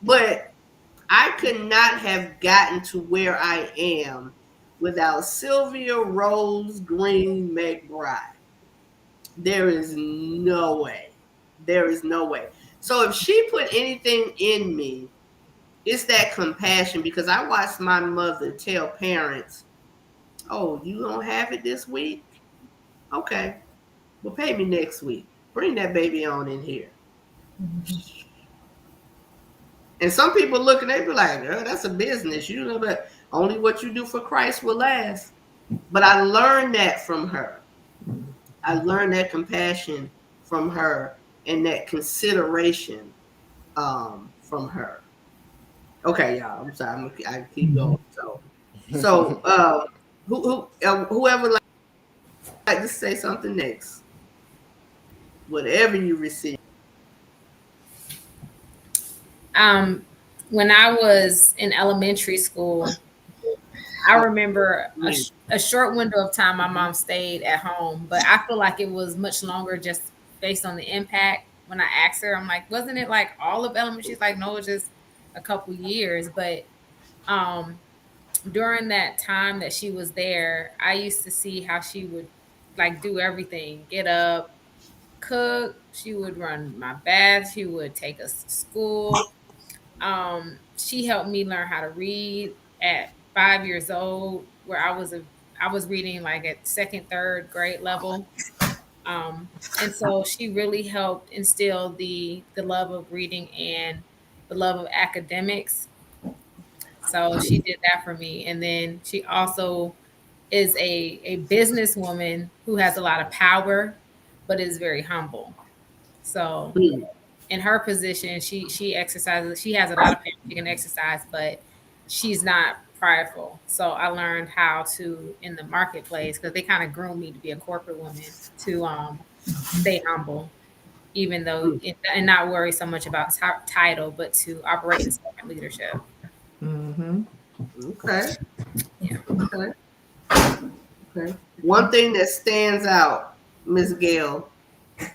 But I could not have gotten to where I am without Sylvia Rose Green McBride. There is no way. There is no way. So if she put anything in me, it's that compassion, because I watched my mother tell parents, oh, you don't have it this week? Okay. Well, pay me next week. Bring that baby on in here. And some people look and they be like, girl, that's a business. You know, but only what you do for Christ will last. But I learned that from her. I learned that compassion from her and that consideration from her. Okay, y'all. I'm sorry. I keep going. So whoever like to say something next, whatever you receive.
When I was in elementary school, I remember a short window of time my mom stayed at home, but I feel like it was much longer just based on the impact. When I asked her, I'm like, wasn't it like all of elementary? She's like, no, it's just a couple years. But during that time that she was there, I used to see how she would like do everything, get up, cook. She would run my bath. She would take us to school. She helped me learn how to read at 5 years old, where I was reading like at second, third grade level. And so she really helped instill the love of reading and the love of academics. So she did that for me. And then she also is a businesswoman who has a lot of power, but is very humble. So in her position, she exercises, she has a lot of power, she can exercise, but she's not prideful. So I learned how to, in the marketplace, because they kind of groomed me to be a corporate woman, to stay humble, even though and not worry so much about title, but to operate in servant leadership.
Mm-hmm.
Okay.
Yeah.
Okay. Okay. One thing that stands out, Miss Gail.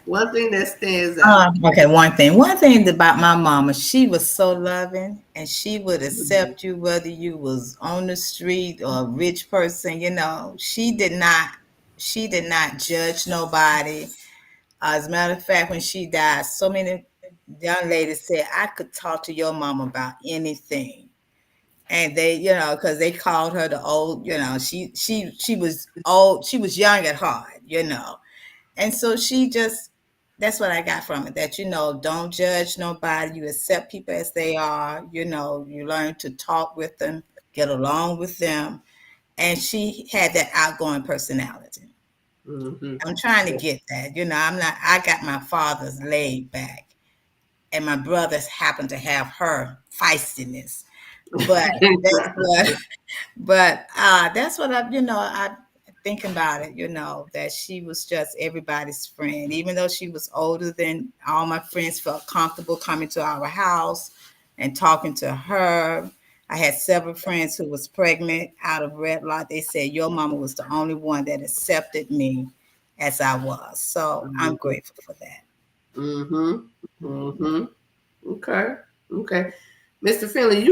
One thing that stands out.
Okay, one thing about my mama, she was so loving, and she would accept you whether you was on the street or a rich person. You know, she did not judge nobody. As a matter of fact, when she died, so many young ladies said, I could talk to your mama about anything. And they, you know, because they called her the old, you know, she was old, she was young at heart, you know. And so that's what I got from it, that, you know, don't judge nobody. You accept people as they are. You know, you learn to talk with them, get along with them. And she had that outgoing personality.
Mm-hmm.
I'm trying to get that. You know, I got my father's laid back, and my brothers happen to have her feistiness. But that's what I thinking about it, you know, that she was just everybody's friend. Even though she was older than all my friends, felt comfortable coming to our house and talking to her. I had several friends who was pregnant out of wedlock. They said your mama was the only one that accepted me as I was. So I'm grateful for that.
Mm-hmm. Mm-hmm. Okay. Okay. Mr. Finley,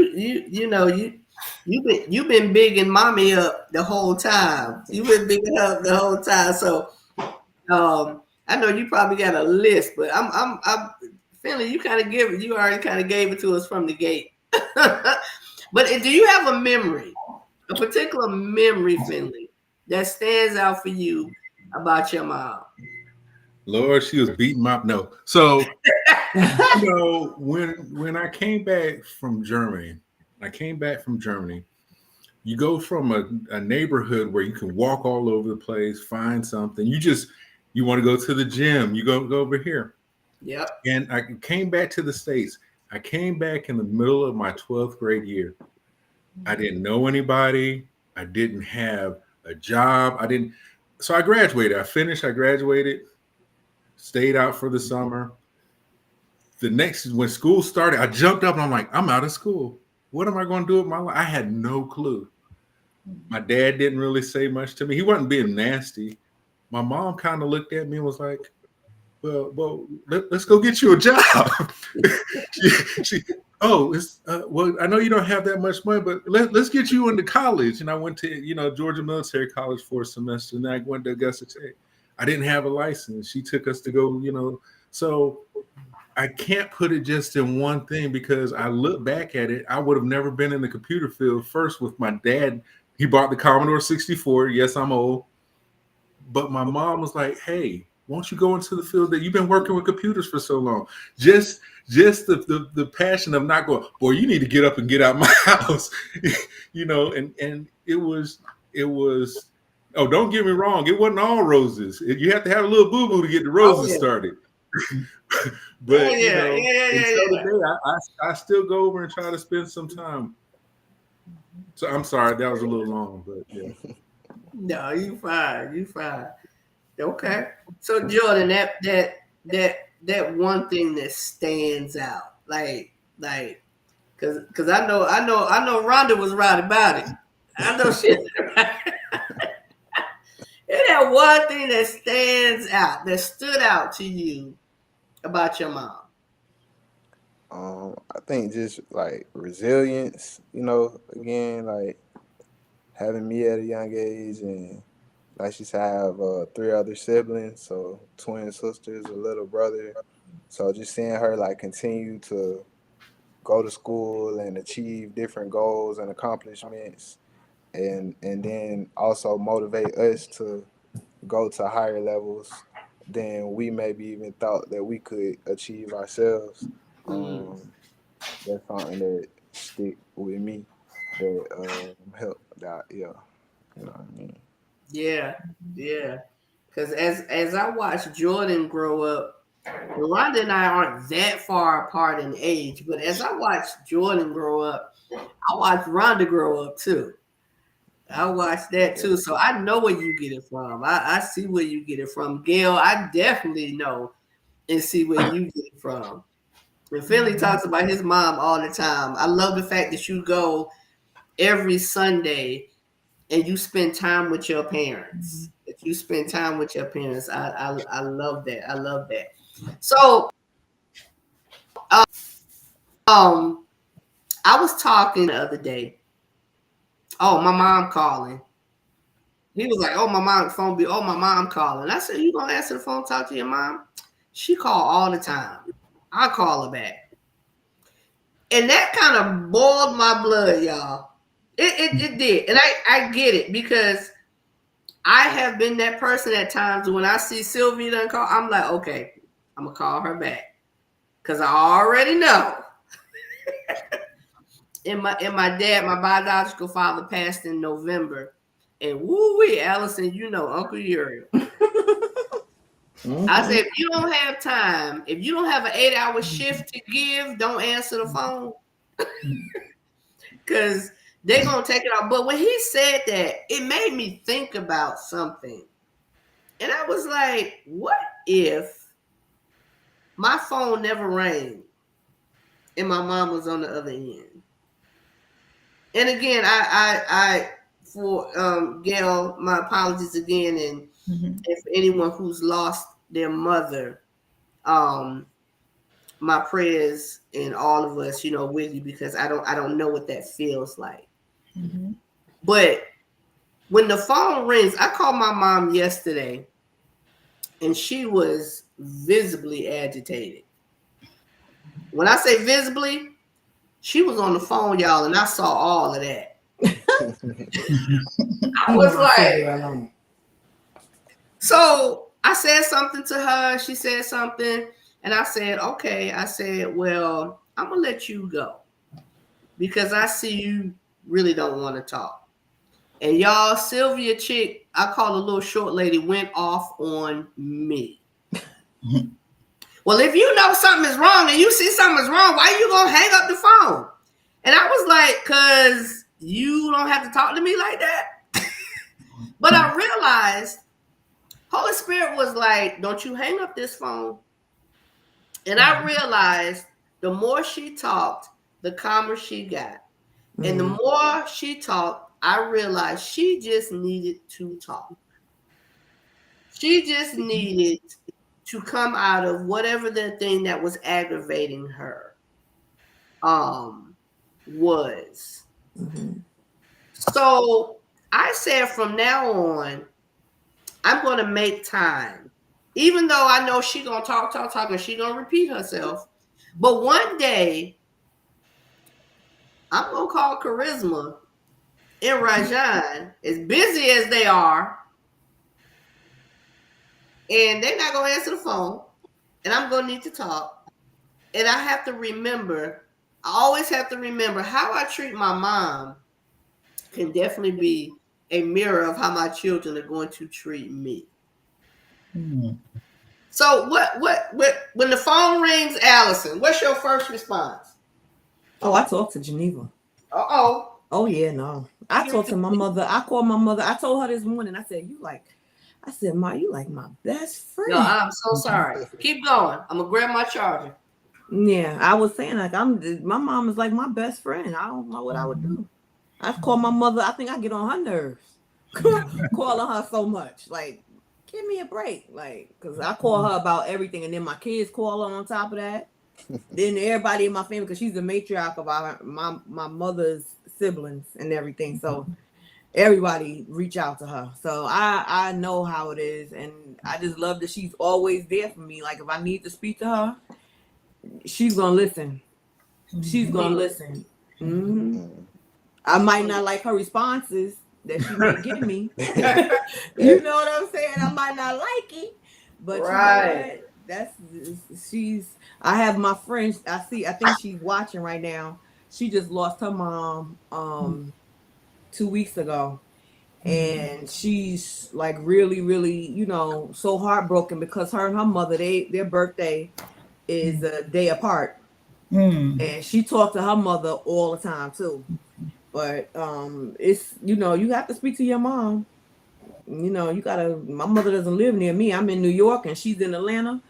you've been bigging mommy up the whole time. You've been bigging her up the whole time. So I know you probably got a list, but I'm Finley, you already kind of gave it to us from the gate. But do you have a memory, a particular memory, Finley, that stands out for you about your mom?
Lord, she was beating my no. So you know, when I came back from Germany, you go from a neighborhood where you can walk all over the place, find something. You want to go to the gym, you go over here.
Yep.
And I came back to the States. I came back in the middle of my 12th grade year. I didn't know anybody. I didn't have a job. So I graduated. I graduated, stayed out for the summer. When school started, I jumped up and I'm like, I'm out of school. What am I going to do with my life? I had no clue. My dad didn't really say much to me. He wasn't being nasty. My mom kind of looked at me and was like, well, let's go get you a job. Well, I know you don't have that much money, but let's get you into college. And I went to, Georgia Military College for a semester, and then I went to Augusta Tech. I didn't have a license. She took us to go, so I can't put it just in one thing, because I look back at it, I would have never been in the computer field first with my dad. He bought the Commodore 64. Yes, I'm old. But my mom was like, hey, won't you go into the field that you've been working with computers for so long? Just the passion of not going, boy, you need to get up and get out my house, and it was, oh, don't get me wrong. It wasn't all roses. You have to have a little boo-boo to get the roses started. But I still go over and try to spend some time. So I'm sorry, that was a little long, but yeah.
No, you fine. Okay. So Jordan, that one thing that stands out, like, because I know Rhonda was right about it. I know she. And that one thing that stands out, that stood out to you about your mom.
I think just like resilience, again, like having me at a young age, and like she said, I have 3 other siblings, so twin sisters, a little brother. So just seeing her like continue to go to school and achieve different goals and accomplishments, and then also motivate us to go to higher levels than we maybe even thought that we could achieve ourselves. That's something that stick with me, that helped out. Yeah, you know what I mean.
Yeah. Because as I watched Jordan grow up, Rhonda and I aren't that far apart in age, but as I watched Jordan grow up, I watched Rhonda grow up too. I watched that too, so I know where you get it from. I see where you get it from, Gail. I definitely know and see where you get it from. And Finley talks about his mom all the time. I love the fact that you go every Sunday and you spend time with your parents. That you spend time with your parents. I love that. I love that. So, I was talking the other day. Oh, my mom calling. He was like, oh, my mom's phone be, oh, my mom calling. I said, you gonna answer the phone, talk to your mom? She call all the time. I call her back. And that kind of boiled my blood, y'all. It did. And I get it, because I have been that person at times when I see Sylvia done call, I'm like, okay, I'm going to call her back. Because I already know. And my dad, my biological father, passed in November. And woo-wee, Allison, Uncle Uriel. I said, if you don't have time, if you don't have an 8-hour shift to give, don't answer the phone. Because they're going to take it off. But when he said that, it made me think about something. And I was like, what if my phone never rang and my mom was on the other end? And again, I for Gail, my apologies again, and for anyone who's lost their mother, my prayers and all of us, with you, because I don't know what that feels like. But when the phone rings, I called my mom yesterday, and she was visibly agitated. When I say visibly, she was on the phone, y'all, and I saw all of that. I was like, so I said something to her. She said something, and I said, okay. I said, well, I'm going to let you go because I see you really don't want to talk. And y'all, Sylvia chick, I call a little short lady, went off on me. Well, if you know something is wrong and you see something is wrong, why you going to hang up the phone? And I was like, because you don't have to talk to me like that. But I realized Holy Spirit was like, don't you hang up this phone. And I realized the more she talked, the calmer she got. And the more she talked, I realized she just needed to talk. She just needed to come out of whatever the thing that was aggravating her was. So I said from now on, I'm going to make time. Even though I know she's going to talk, and she's going to repeat herself. But one day, I'm going to call Charisma and Rajan, as busy as they are, and they're not going to answer the phone, and I'm going to need to talk. And I have to remember, I always have to remember how I treat my mom can definitely be a mirror of how my children are going to treat me. So what when the phone rings, Allison, what's your first response?
Oh, I talked to Geneva.
Uh-oh.
Oh yeah, no. I talked to my mother. I called my mother. I told her this morning, I said, Ma, you like my best friend.
No, I'm so sorry. Keep going. I'm gonna grab my charger.
Yeah, I was saying like my mom is like my best friend. I don't know what I would do. I call my mother. I think I get on her nerves calling her so much. Like, give me a break. Like, because I call her about everything, and then my kids call her on top of that. Then everybody in my family, because she's the matriarch of my mother's siblings and everything. So everybody reach out to her. So I know how it is, and I just love that she's always there for me. Like if I need to speak to her, she's gonna listen. She's gonna listen. I might not like her responses that she may give me. You know what I'm saying? I might not like it, but right. You know what? I have my friends. I think she's watching right now. She just lost her mom 2 weeks ago. And she's like really, really, so heartbroken because her and her mother, their birthday is a day apart. And she talked to her mother all the time too. But it's, you have to speak to your mom. My mother doesn't live near me. I'm in New York and she's in Atlanta.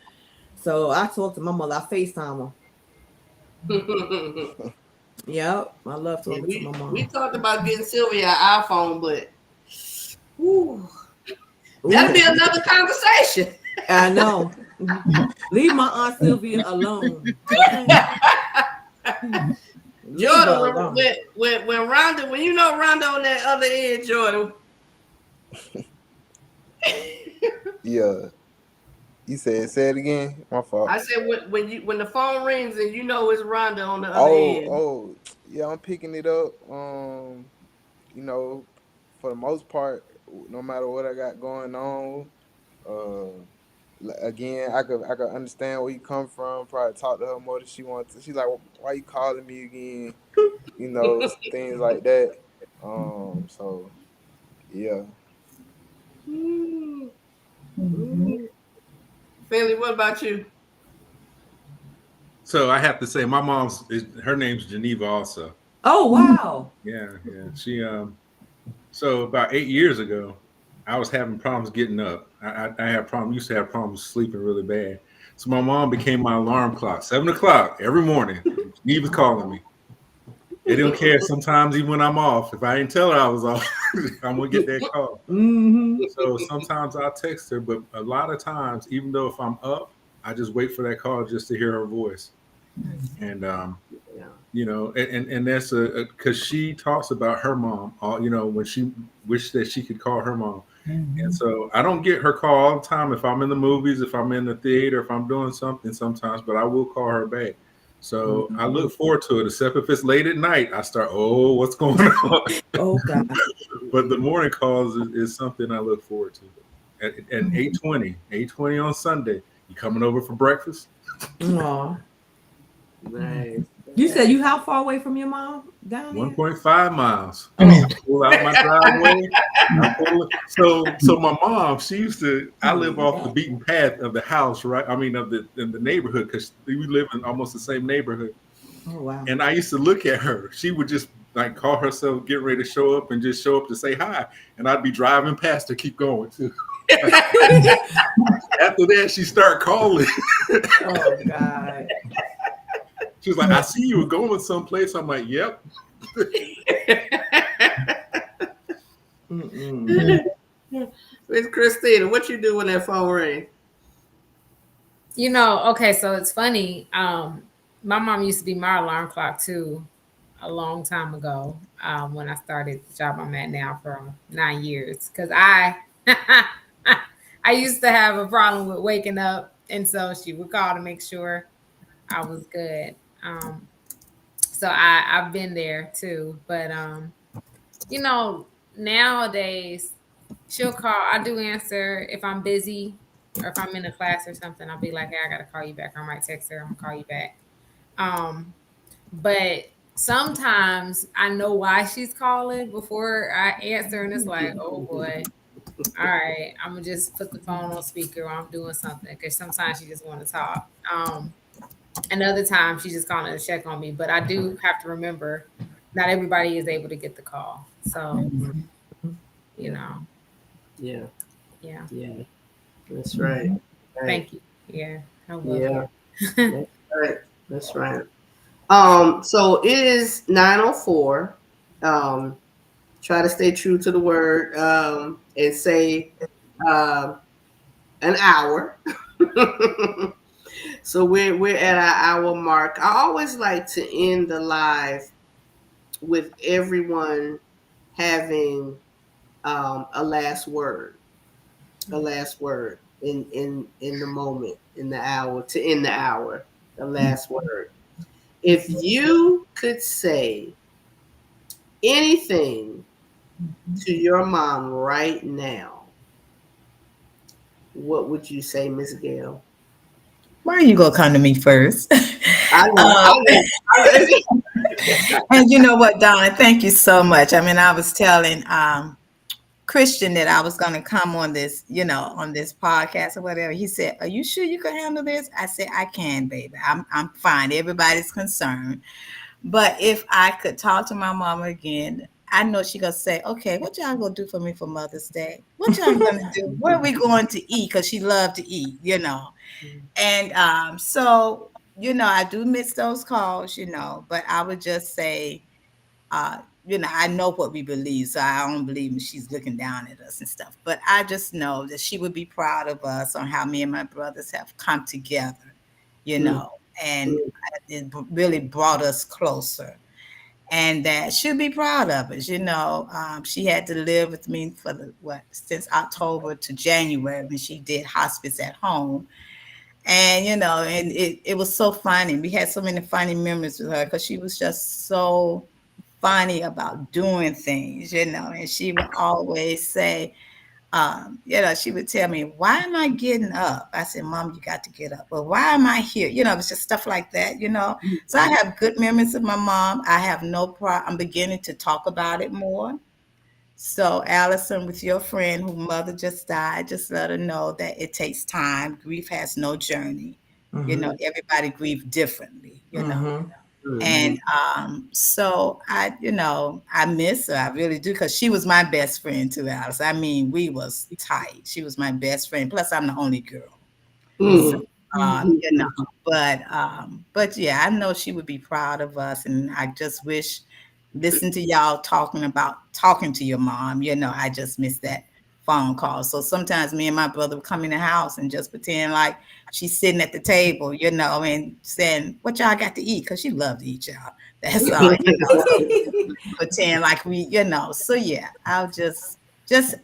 So I talk to my mother. I FaceTime her. Yep. I love talking to my mom.
We talked about getting Sylvia an iPhone, but that'll be another conversation.
I know. Leave my Aunt Sylvia alone.
Jordan, when Rhonda, when Rhonda on that other end, Jordan.
Yeah. You say it again? My fault.
I said when the phone rings and it's Rhonda on the other end.
Oh, yeah, I'm picking it up. For the most part, no matter what I got going on, again, I could understand where you come from. Probably talk to her more than she wants to. She's like, why you calling me again? Things like that. So yeah.
Finley, what about you?
So I have to say, my her name's Geneva also.
Oh wow.
Yeah. She so about 8 years ago, I was having problems getting up. I used to have problems sleeping really bad. So my mom became my alarm clock. 7 o'clock every morning. Geneva's calling me. They don't care sometimes, even when I'm off. If I didn't tell her I was off, I'm gonna get that call. So sometimes I'll text her, but a lot of times, even though if I'm up, I just wait for that call just to hear her voice. And and that's because she talks about her mom, when she wished that she could call her mom. And so I don't get her call all the time if I'm in the movies, if I'm in the theater, if I'm doing something sometimes, but I will call her back. So I look forward to it, except if it's late at night, I start, what's going on?
Oh, God.
But the morning calls is something I look forward to. At 8:20 on Sunday, you coming over for breakfast?
Aw.
Nice.
You said you how far away from your mom? Down
1.5 miles. I pull out my driveway. So my mom, she used to. I live off the beaten path of the house, right? I mean, in the neighborhood, because we live in almost the same neighborhood.
Oh wow!
And I used to look at her. She would just like call herself, get ready to show up, and just show up to say hi. And I'd be driving past her, keep going too. After that, she started calling.
Oh God.
She was like, I see you were going someplace. I'm like, yep.
Miss Christina, what you do when that phone ring?
You know, okay, so it's funny. My mom used to be my alarm clock too, a long time ago. When I started the job I'm at now for 9 years, because I used to have a problem with waking up, and so she would call to make sure I was good. So I've been there too, but you know, nowadays she'll call. I do answer if I'm busy or if I'm in a class or something. I'll be like, hey, I gotta call you back. I might text her. I'm gonna call you back. But sometimes I know why she's calling before I answer, and it's like, oh boy. All right, I'm gonna just put the phone on speaker while I'm doing something, because sometimes she just want to talk. And other times she's just calling to check on me. But I do have to remember, not everybody is able to get the call. So, you know,
Yeah,
yeah.
that's right.
Thank you. Yeah, I love
Yeah,
that.
that's right. So it is 9:04. Try to stay true to the word. And say an hour. So we're at our hour mark. I always like to end the live with everyone having a last word, in the moment, in the hour, to end the hour, the last word. If you could say anything to your mom right now, what would you say, Miss Gail?
Why are you gonna come to me first?
I know.
And you know what, Donna, thank you so much. I mean, I was telling Christian that I was going to come on this, on this podcast or whatever. He said, "Are you sure you can handle this?" I said, "I can, baby. I'm fine. Everybody's concerned. But if I could talk to my mama again, I know she gonna say, okay, what y'all gonna do for me for Mother's Day? What y'all gonna do? Where are we going to eat? Because she loved to eat. And so, I do miss those calls, but I would just say, I know what we believe, so I don't believe she's looking down at us and stuff. But I just know that she would be proud of us on how me and my brothers have come together, and it really brought us closer. And that she'll be proud of us. She had to live with me for since October to January when she did hospice at home. And and it was so funny. We had so many funny memories with her because she was just so funny about doing things, and she would always say, she would tell me, why am I getting up? I said, Mom, you got to get up. Well, why am I here? It was just stuff like that. So I have good memories of my mom. I have no problem. I'm beginning to talk about it more. So Allison, with your friend whose mother just died, just let her know that it takes time. Grief has no journey. Everybody grieves differently, And so I miss her. I really do, because she was my best friend too, Alice. I mean, we was tight. She was my best friend. Plus, I'm the only girl. So, but yeah, I know she would be proud of us, and I just wish, listen to y'all talking to your mom. I just miss that phone call. So sometimes me and my brother would come in the house and just pretend like she's sitting at the table, and saying, what y'all got to eat? Because she loved to eat, y'all. That's all, pretend like we, So yeah, I'll just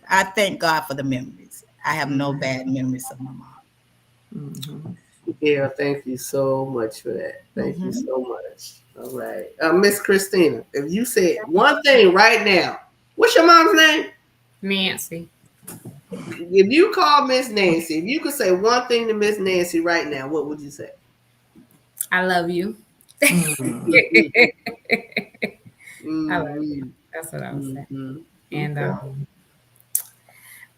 I thank God for the memories. I have no bad memories of my mom.
Yeah, thank you so much for that. Thank you so much. All right. Miss Christina, if you said one thing right now, what's your mom's name?
Nancy.
If you call Miss Nancy, if you could say one thing to Miss Nancy right now, what would you say?
I love you.
Mm-hmm.
I love you. That's what I would say.
Mm-hmm.
And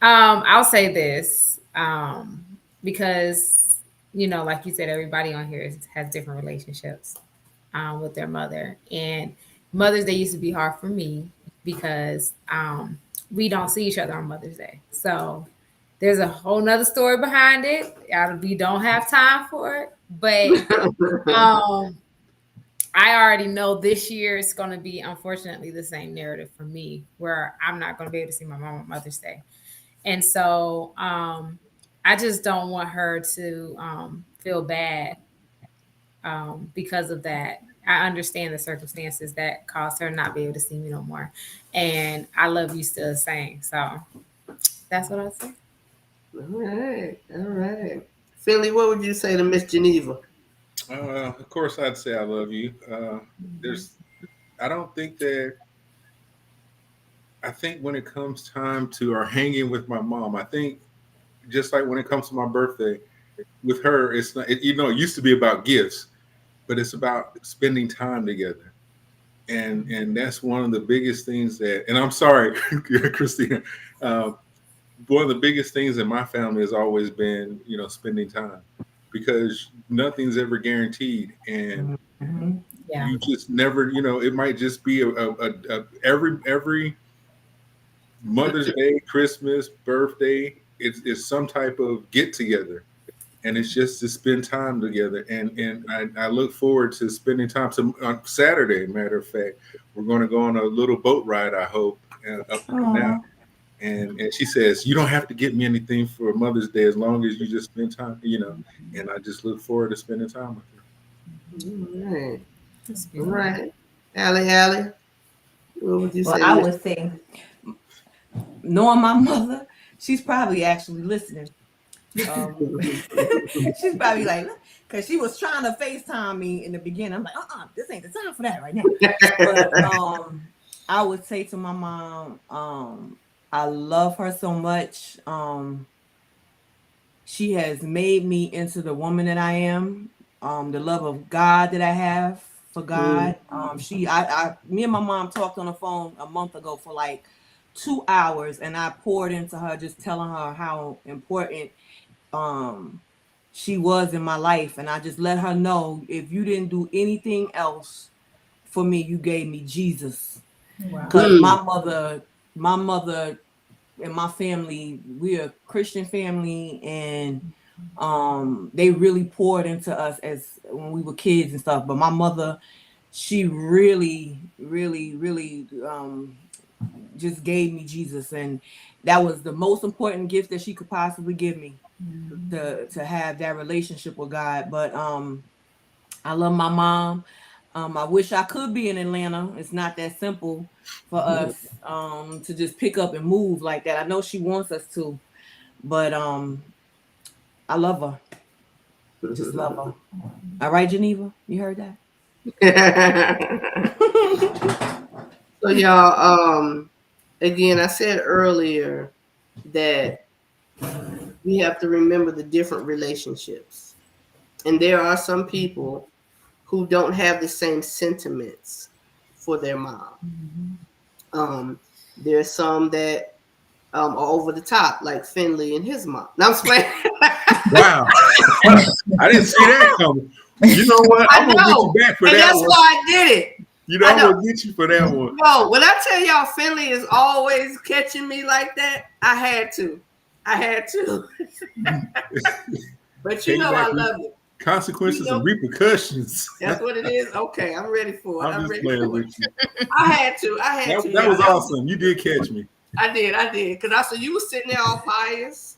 I'll say this, because like you said, everybody on here has different relationships with their mother, and Mother's Day used to be hard for me because we don't see each other on Mother's Day. So there's a whole nother story behind it. We don't have time for it. But I already know this year it's going to be, unfortunately, the same narrative for me, where I'm not going to be able to see my mom on Mother's Day. And so I just don't want her to feel bad because of that. I understand the circumstances that caused her not be able to see me no more. And I love you still the same. So that's what I say.
All right. All right. Finley, what would you say to Miss Geneva?
Of course, I'd say I love you. I don't think that. I think when it comes time to or hanging with my mom, I think just like when it comes to my birthday, with her, it's not. It used to be about gifts, but it's about spending time together, and that's one of the biggest things that. And I'm sorry, Christina. One of the biggest things in my family has always been, spending time, because nothing's ever guaranteed, and
Yeah.
you just never, it might just be every Mother's Day, Christmas, birthday, it's some type of get together, and it's just to spend time together. And I look forward to spending time. So on Saturday, matter of fact, we're going to go on a little boat ride, I hope, up now. And she says, you don't have to get me anything for Mother's Day as long as you just spend time, and I just look forward to spending time with her.
All right. All right. Allie, what would you say?
Well, I would say, knowing my mother, she's probably actually listening. She's probably like, because she was trying to FaceTime me in the beginning. I'm like, this ain't the time for that right now. But I would say to my mom, I love her so much. She has made me into the woman that I am. The love of God that I have for God. Me and my mom talked on the phone a month ago for like 2 hours, and I poured into her, just telling her how important she was in my life. And I just let her know, if you didn't do anything else for me, you gave me Jesus. Because my mother and my family, we're a Christian family, and they really poured into us as when we were kids and stuff. But my mother, she really, really, really just gave me Jesus, and that was the most important gift that she could possibly give me, to have that relationship with God. But I love my mom. I wish I could be in Atlanta. It's not that simple for us to just pick up and move like that. I know she wants us to, but I love her. Just love her. All right, Geneva, you heard that?
So y'all, again, I said earlier that we have to remember the different relationships, and there are some people who don't have the same sentiments for their mom. There's some that are over the top, like Finley and his mom. Now I'm playing.
Wow, I didn't see that coming. You know what? I'm gonna get you back for
and
that
that's
one.
why I did it.
I'm gonna get you for that one.
No, when I tell y'all Finley is always catching me like that, I had to. But I love it.
Consequences and repercussions.
That's what it is. Okay, I'm ready for it.
I'm just playing with you.
I had to.
That was awesome. You did catch me.
I did. Because I saw you were sitting there all pious.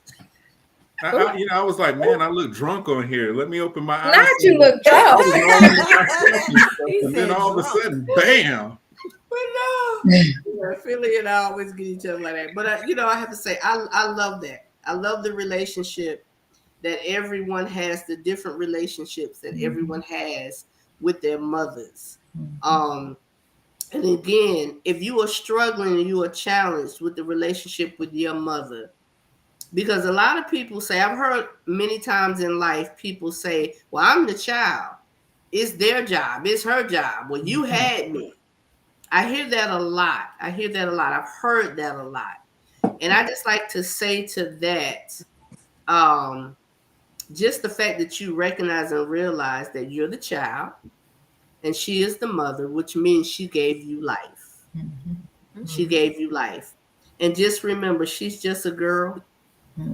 I was like, man, I look drunk on here. Let me open my eyes.
Not you look drunk.
And then all of a sudden, bam.
But no, Philly and I always get each other like that. But I have to say, I love that. I love the relationship that everyone has, the different relationships that everyone has with their mothers. And again, if you are struggling and you are challenged with the relationship with your mother, because a lot of people say, I've heard many times in life, people say, well, I'm the child. It's their job. It's her job. Well, you had me. I hear that a lot. I've heard that a lot. And I just like to say to that, just the fact that you recognize and realize that you're the child, and she is the mother, which means she gave you life. She gave you life. And just remember, she's just a girl.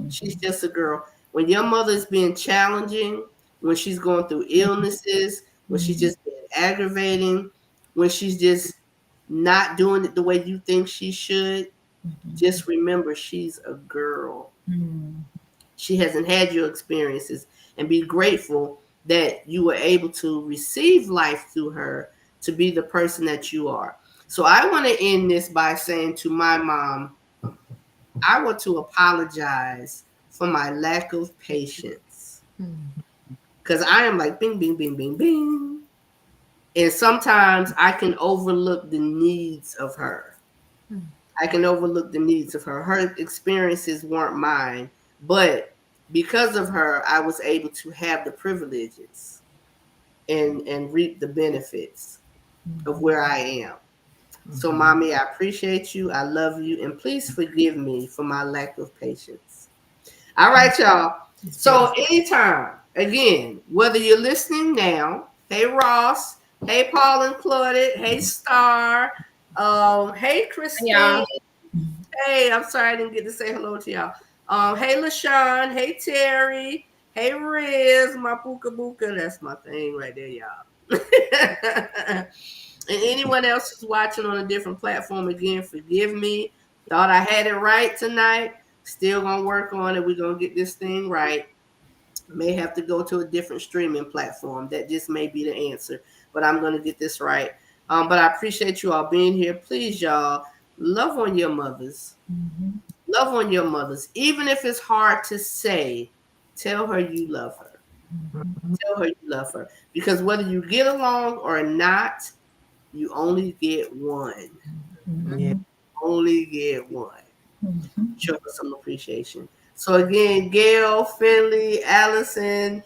She's just a girl. When your mother is being challenging, when she's going through illnesses, when she's just being aggravating, when she's just not doing it the way you think she should, just remember she's a girl. She hasn't had your experiences, and be grateful that you were able to receive life through her to be the person that you are. So I want to end this by saying to my mom, I want to apologize for my lack of patience. Because I am like bing, bing, bing, bing, bing. And sometimes I can overlook the needs of her. I can overlook the needs of her. Her experiences weren't mine. But because of her, I was able to have the privileges and reap the benefits of where I am. So, Mommy, I appreciate you. I love you. And please forgive me for my lack of patience. All right, y'all. So anytime, again, whether you're listening now, hey, Ross, hey, Paul and Claudette, hey, Star, hey, Christine.
Yeah.
Hey, I'm sorry I didn't get to say hello to y'all. Hey, LaShawn, hey, Terry, hey, Riz, my Puka Buka. That's my thing right there, y'all. And anyone else who's watching on a different platform, again, forgive me. Thought I had it right tonight. Still gonna work on it. We're gonna get this thing right. May have to go to a different streaming platform. That just may be the answer. But I'm gonna get this right. But I appreciate you all being here. Please, y'all, love on your mothers. Love on your mothers. Even if it's hard to say, tell her you love her. Tell her you love her. Because whether you get along or not, you only get one.
Yeah.
Only get one. Show her some appreciation. So again, Gail, Finley, Allison,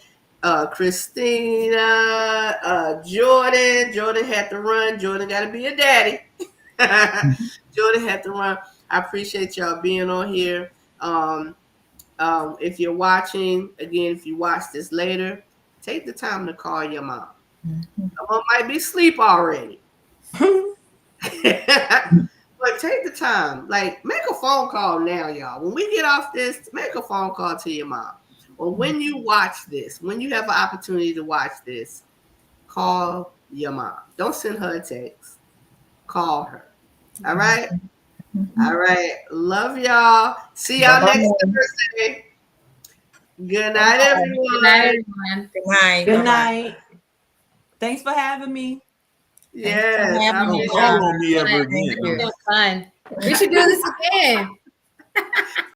Christina, Jordan. Jordan had to run. Jordan got to be a daddy. Jordan had to run. I appreciate y'all being on here. If you're watching, again, if you watch this later, take the time to call your mom. Mom might be asleep already. But take the time. Like, make a phone call now, y'all. When we get off this, make a phone call to your mom. Or when you watch this, when you have an opportunity to watch this, call your mom. Don't send her a text. Call her. All right? All right. Love y'all. See y'all next Thursday. Good night, everyone.
Good night, everyone.
Good night.
Good night. Thanks for having me.
Yes.
having me.
Don't call on me ever again.
It was fun. We should do this again.